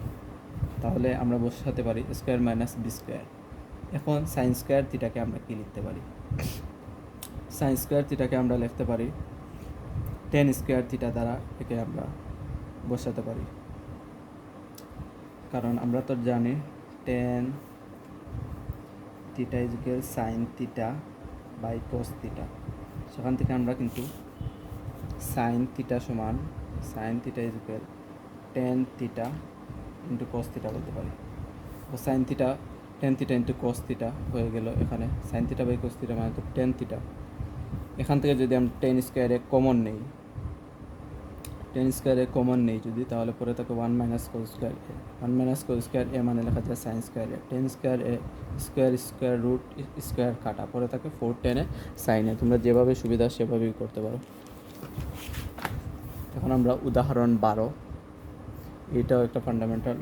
তাহলে আমরা বসাতে পারি স্কোয়ার মাইনাস বি স্কোয়ার। এখন সাইন স্কোয়ার থিটাকে আমরা কি লিখতে পারি? সাইন স্কোয়ার থিটাকে আমরা লিখতে পারি 10 স্কোয়ার থিটা দ্বারা একে আমরা বসাতে পারি, কারণ আমরা তো জানি 10 theta equal sine theta by cos theta. সেখান থেকে আমরা কিন্তু সাইন থিটা সমান sine theta equal 10 theta into cos theta বলতে পারি। Sine theta 10 theta into cos theta হয়ে গেল। এখানে sine theta by cos theta মানে তো 10 থিটা। এখান থেকে যদি আমরা 10 স্কোয়ারে কমন নেই, 10 স্কোয়ারে কমন নেই যদি, তাহলে পরে থাকে 1 মাইনাস কোস স্কোয়ার এ। 1 মাইনাস কোস স্কোয়ার এ মানে লেখা যায় সাইন স্কোয়ার এ। 10 স্কোয়ার এ স্কোয়ার স্কোয়ার রুট স্কোয়ার কাটা, পরে থাকে 4 10 সাইনে। তোমরা যেভাবে সুবিধা সেভাবেই করতে পারো। এখন আমরা উদাহরণ 12, এটাও একটা ফান্ডামেন্টাল।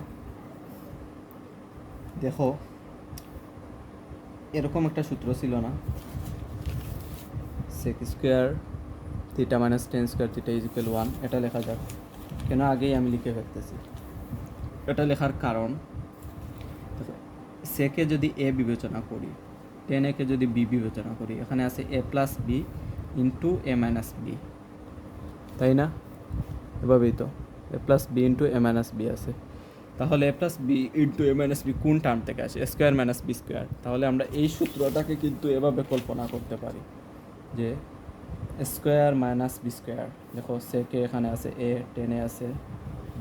দেখো এরকম একটা সূত্র ছিল না, sec square theta minus 10 square theta is equal 1। এটা লেখা যাক, কেন আগেই আমি লিখে ফেলতেছি। এটা লেখার কারণ, সেকে যদি এ বিবেচনা করি, 10a-কে যদি বি বিবেচনা করি, এখানে আছে A plus B into A minus B, তাই না? এভাবেই তো A plus B into A minus B আছে। তাহলে A plus B into A minus B কোন টার্ম থেকে আসে? Square minus B square. তাহলে আমরা এই সূত্রটাকে কিন্তু এভাবে কল্পনা করতে পারি যে স্কোয়ার মাইনাস বি স্কোয়ার। দেখো সেকে এখানে আছে এ, 10a আছে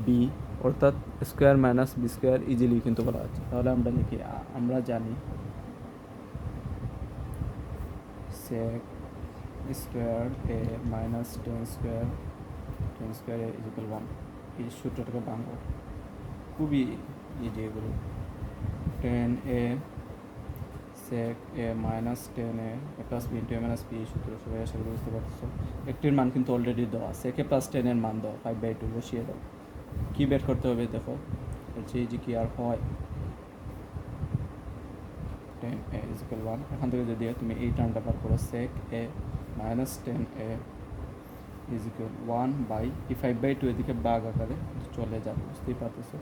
বি, অর্থাৎ square minus B square easily কিন্তু বলা হচ্ছে। তাহলে আমরা লিখি, আমরা জানি sec square A minus 10 square A is equal 1। এই সূত্রটাকে ভাঙবো, খুবই ইজি এগুলো। 10a sec A minus 10a plus B into A minus B, এই সূত্র সবাই আশা করি বুঝতে পারতেছো। একটির মান কিন্তু অলরেডি দেওয়া, সেকে প্লাস 10 মান দাও 5/2 বসিয়ে দাও। কী বের করতে হবে দেখো, হচ্ছে এই যে কি আর হয় 10a ইজ ইকুয়াল 1। এখান থেকে যদি তুমি এই টার্মটা বার করো, সেক A minus 10a is equal 1 এই 5/2 এদিকে বাঘ আকারে চলে যাবে, বুঝতেই পারতেছো।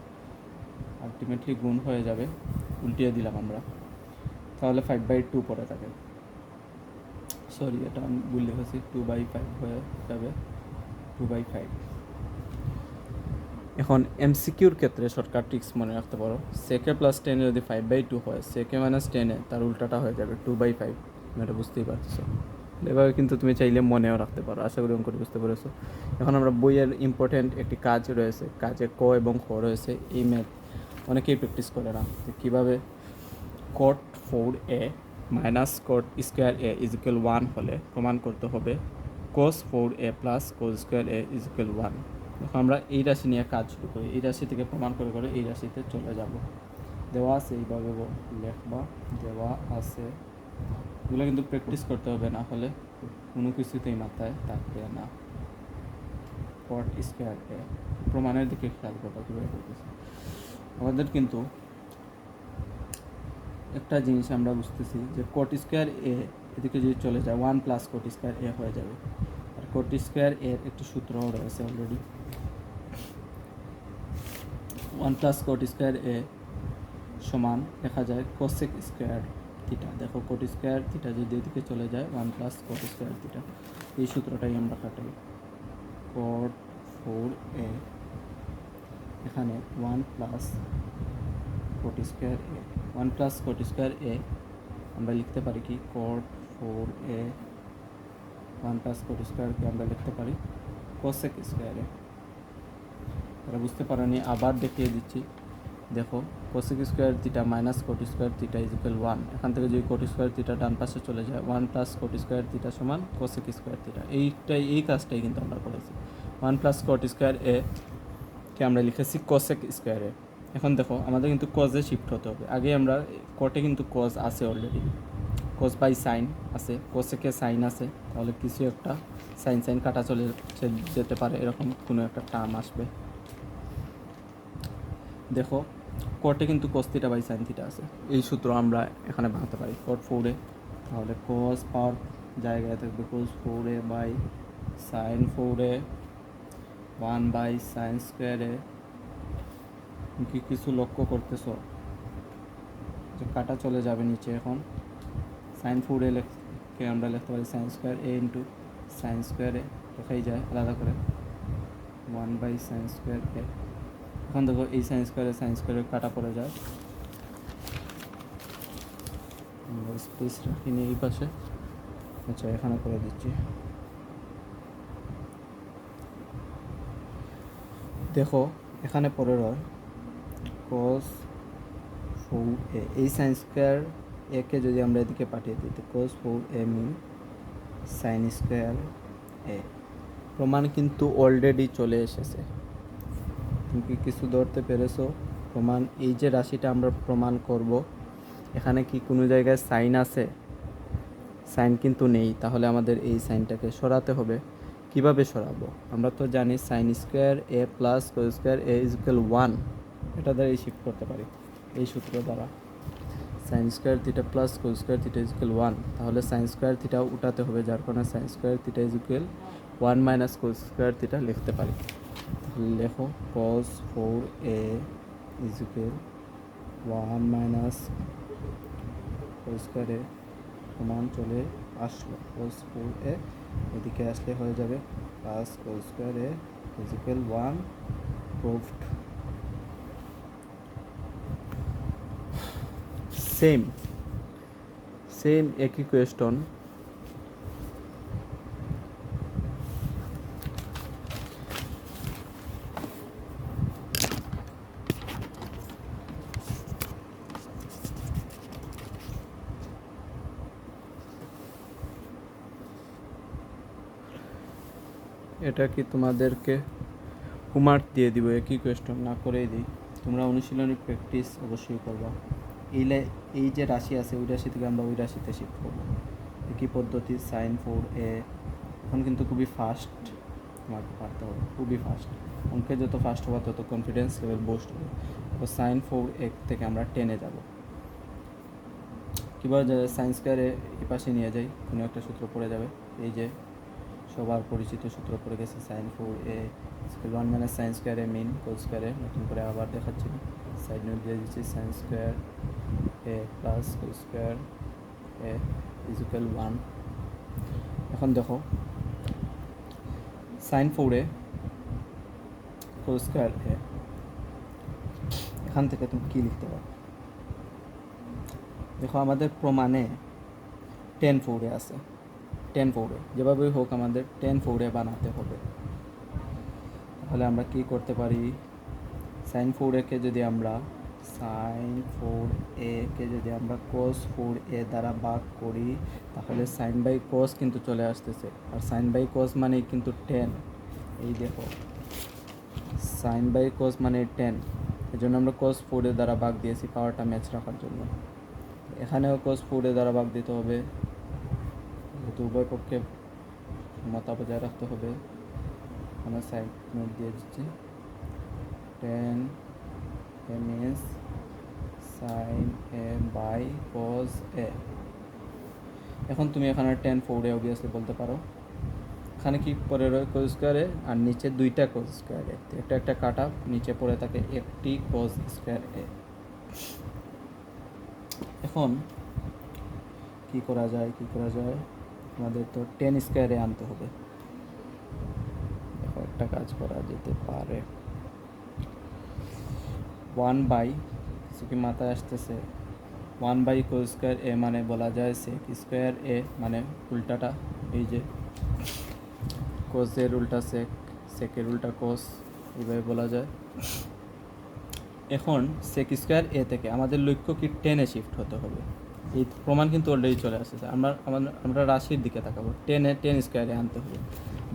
আলটিমেটলি গুণ হয়ে যাবে, উল্টিয়ে দিলাম আমরা, তাহলে 5/2 পরে থাকে। সরি, এটা আমি ভুল লিখেছি, 2/5 হয়ে যাবে 2/5। এখন এমসিকিউর ক্ষেত্রে শর্টকাট ট্রিক্স মনে রাখতে পারো, সেকে প্লাস 10 যদি 5/2 হয়, সেকে মাইনাস 10 তার উল্টাটা হয়ে যাবে 2/5। তুমি এটা বুঝতেই পারতেছো। এভাবে কিন্তু তুমি চাইলে মনেও রাখতে পারো। আশা করি অঙ্কটি বুঝতে পেরেছো। এখন আমরা বইয়ের ইম্পর্টেন্ট একটি কাজ রয়েছে, কাজে ক এবং খ রয়েছে। এই ম্যাথ অনেকেই প্র্যাকটিস করে না, যে কীভাবে cot 4a minus cot square A is equal 1 হলে প্রমাণ করতে হবে cos 4a plus cos square A is equal 1। এখন আমরা এই রাশি নিয়ে কাজ শুরু করি, এই রাশি থেকে প্রমাণ করে করে এই রাশিতে চলে যাব। দেওয়া আছে এইভাবে লেখবা, দেওয়া আছে, এগুলো কিন্তু প্র্যাকটিস করতে হবে, না হলে কোনো কিছুতেই মাথায় থাকবে না। cot স্কোয়ার এ প্রমাণের দিকে খেয়াল করতে কীভাবে করতেছি। আমাদের কিন্তু একটা জিনিস আমরা বুঝতেছি যে কোট স্কোয়ার এ এদিকে যদি চলে যায় 1 প্লাস কোট স্কোয়ার এ হয়ে যাবে। আর কোট স্কোয়ার এর একটি সূত্রও রয়েছে already, 1 plus coat square A সমান লেখা যায় কোসেক স্কোয়ার থিটা। দেখো কোট স্কোয়ার থিটা যদি এদিকে চলে যায় 1 প্লাস কোট স্কোয়ার থিটা, এই সূত্রটাই আমরা খাটাই। কোট 4a এখানে 1 প্লাস কোট স্কোয়ার এ, 1 প্লাস কোট স্কোয়ার এ আমরা লিখতে পারি কি কোট 4a 1 প্লাস কোট স্কোয়ারকে আমরা লিখতে পারি কোসেক স্কোয়ার এ। এরা বুঝতে পারেনি, আবার দেখিয়ে দিচ্ছি। দেখো cosec square theta minus coat square theta is equal 1। এখান থেকে যদি কোট স্কোয়ার থিটা ডান পাশে চলে যায় 1 প্লাস কোট স্কোয়ার থিটা সমান কোসেক স্কোয়ার থিটা। এই কাজটাই কিন্তু আমরা করেছি। 1 প্লাস কোট স্কোয়ার এ কে আমরা লিখেছি কোসেক স্কোয়ার এ। এখন দেখো আমাদের কিন্তু কজে শিফট হতে হবে। আগে আমরা কোটে কিন্তু কজ আছে অলরেডি, কজ বাই সাইন আছে, কোসেকে সাইন আছে, তাহলে কিছু একটা সাইন সাইন কাটা চলে যেতে পারে, এরকম কোনো একটা টার্ম আসবে। দেখো কোটে কিন্তু cos theta by sine theta আছে, এই সূত্র আমরা এখানে ভাঙতে পারি কোট 4a। তাহলে cos পাওয়ার জায়গায় থাকবে cos 4a by sine 4a 1 by sine square A. কি কিছু লক্ষ্য করতেছ যে কাটা চলে যাবে নিচে। এখন সাইন 4a কে আমরা লিখতে পারি সাইন স্কোয়ার এ ইন্টু সাইন স্কোয়ার এ, দেখাই যায় আলাদা করে 1 বাই সাইন স্কোয়ার এ। এখন দেখো এই সাইন স্কোয়ারে কাটা পড়ে যায়, স্পেস রাখিনি এই পাশে, আচ্ছা এখানে করে দিচ্ছি। দেখো এখানে পরে রয় cos 4a, এই সাইন স্কোয়ার একে যদি আমরা এদিকে পাঠিয়ে দিই তো cos 4a মিন সাইন স্কোয়ার এ। প্রমাণ কিন্তু অলরেডি চলে এসেছে, তুমি কি কিছু ধরতে পেরেছো? প্রমাণ, এই যে রাশিটা আমরা প্রমাণ করব, এখানে কি কোনো জায়গায় সাইন আছে? সাইন কিন্তু নেই, তাহলে আমাদের এই সাইনটাকে সরাতে হবে। কিভাবে সরাবো? আমরা তো জানি sine square A plus cos square A is equal 1, এটা দ্বারাই শিফট করতে পারি এই সূত্র দ্বারা। Sine square theta plus cos square theta is equal 1, তাহলে সাইন স্কোয়ার থিটা উঠাতে হবে, যার কারণে sine square theta is equal 1 minus cos square theta লিখতে পারি। তাহলে লেখো cos 4a is equal 1 minus cos square A সমান চলে আসলো cos 4a, এদিকে আসলে হয়ে যাবে plus cos square A is equal 1 proved. Same একই কোয়েশ্চন এটা কি তোমাদেরকে হোমওয়ার্ক দিয়ে দিব, একই কোয়েশ্চন না করেই দিই। তোমরা অনুশীলনী প্র্যাকটিস অবশ্যই করবা। এই যে রাশি আছে ওই রাশি থেকে আমরা ওই রাশিতে শিফট করবো, একই পদ্ধতি সাইন 4a। এখন কিন্তু খুবই ফাস্ট তোমাকে পারতে হবে, খুবই ফাস্ট। অঙ্কে যত ফাস্ট হওয়া তত কনফিডেন্স লেভেল বুস্ট হবে। তো সাইন 4a থেকে আমরা 10-এ যাব। কীভাবে সাইন স্কোয়ারে এই পাশে নিয়ে যাই, কোনো একটা সূত্র পড়ে যাবে। এই যে সবার পরিচিত সূত্র পড়ে গেছে sine 4a 1 minus sine square A mean cos স্কোয়ারে। নতুন করে আবার দেখাচ্ছি, সাইড নোট দিয়ে দিচ্ছি sine square A plus cos square A is equal 1। এখন দেখো সাইন 4a কোস স্কোয়ার এ, এখান থেকে তুমি কী লিখতে পারো? দেখো আমাদের প্রমাণে 10 4a আছে, 10 4a যেভাবেই হোক আমাদের 10 4a বানাতে হবে। তাহলে আমরা কি করতে পারি? সাইন 4a কে যদি আমরা cos 4a দ্বারা ভাগ করি, তাহলে সাইন বাই cos কিন্তু চলে আসতেছে, আর সাইন বাই cos মানে কিন্তু 10। এই দেখো সাইন বাই cos মানে 10, এই জন্য আমরা cos 4a দ্বারা ভাগ দিয়েছি পাওয়ারটা ম্যাচ রাখার জন্য। এখানেও cos 4a দ্বারা ভাগ দিতে হবে, যেহেতু উভয় পক্ষে মতা বজায় রাখতে হবে। আমরা সাইড নোট দিয়ে দিচ্ছি 10 means sine A by cos A. এখন তুমি এখানে টেন ফোরে অবভিয়াসলি বলতে পারো। এখানে কি পড়ে রয় কোজ স্কোয়ার এ, আর নিচে দুইটা কোজ স্কোয়ার এ, একটা একটা কাট আপ, নিচে পড়ে থাকে একটি কোজ স্কোয়ার এ। এখন কি করা যায় আমাদের তো টেন স্কোয়ারে আনতে হবে। দেখো একটা কাজ করা যেতে পারে, 1/, কিছু কি মাথায় আসতেছে, 1/, কোজ স্কোয়ার এ মানে বলা যায় সেক স্কোয়ার এ, মানে উল্টাটা, এই যে কোজের উল্টা সেক, সেকের উল্টা কোস, এইভাবে বলা যায়। এখন সেক স্কোয়ার এ থেকে আমাদের লক্ষ্য কি টেনে শিফট হতে হবে। এই প্রমাণ কিন্তু অলরেডি চলে আসছে। আমরা রাশির দিকে তাকাবো, টেন স্কোয়ারে আনতে হবে।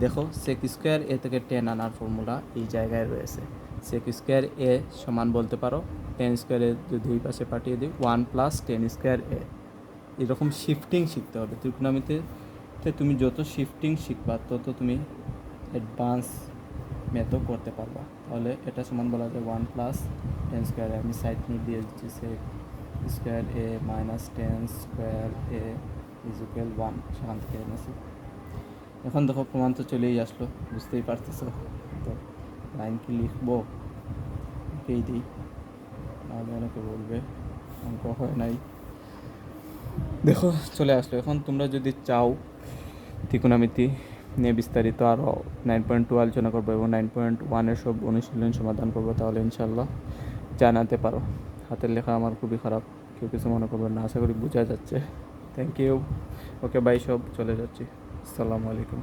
দেখো সেক স্কোয়ার এ থেকে টেন আনার ফর্মুলা এই জায়গায় রয়েছে। সেক স্কোয়ার এ সমান বলতে পারো টেন স্কোয়ারে যদি দুই পাশে পাঠিয়ে দিই 1 + 10 স্কোয়ার এ। এরকম শিফটিং শিখতে হবে ত্রিকোণমিতিতে। তুমি যত শিফটিং শিখবা তত তুমি অ্যাডভান্স ম্যাথও করতে পারবা। তাহলে এটা সমান বলা যায় 1 + 10 স্কোয়ার এ। আমি সাইড নোট দিয়ে দিচ্ছি, sec square A minus 10 square A is equal 1, সেখান থেকে এনেছি। এখন দেখো প্রমাণ তো চলেই আসলো, বুঝতেই পারতেছো। তো লাইন কি লিখবো, লিখেই দিই, নাহলে অনেকে বলবে অঙ্ক হয় নাই। দেখো চলে আসলো। এখন তোমরা যদি চাও ত্রিকোণমিতি নিয়ে বিস্তারিত আরও 9.2 আলোচনা করবো এবং 9.1-এর সব অনুশীলন সমাধান করবো, তাহলে ইনশাল্লাহ জানাতে পারো। হাতের লেখা আমার খুবই খারাপ, কেউ কিছু মনে করবেন না, আশা করি বোঝা যাচ্ছে। Thank you. ওকে বাই, সব চলে যাচ্ছি। আসসালামু আলাইকুম।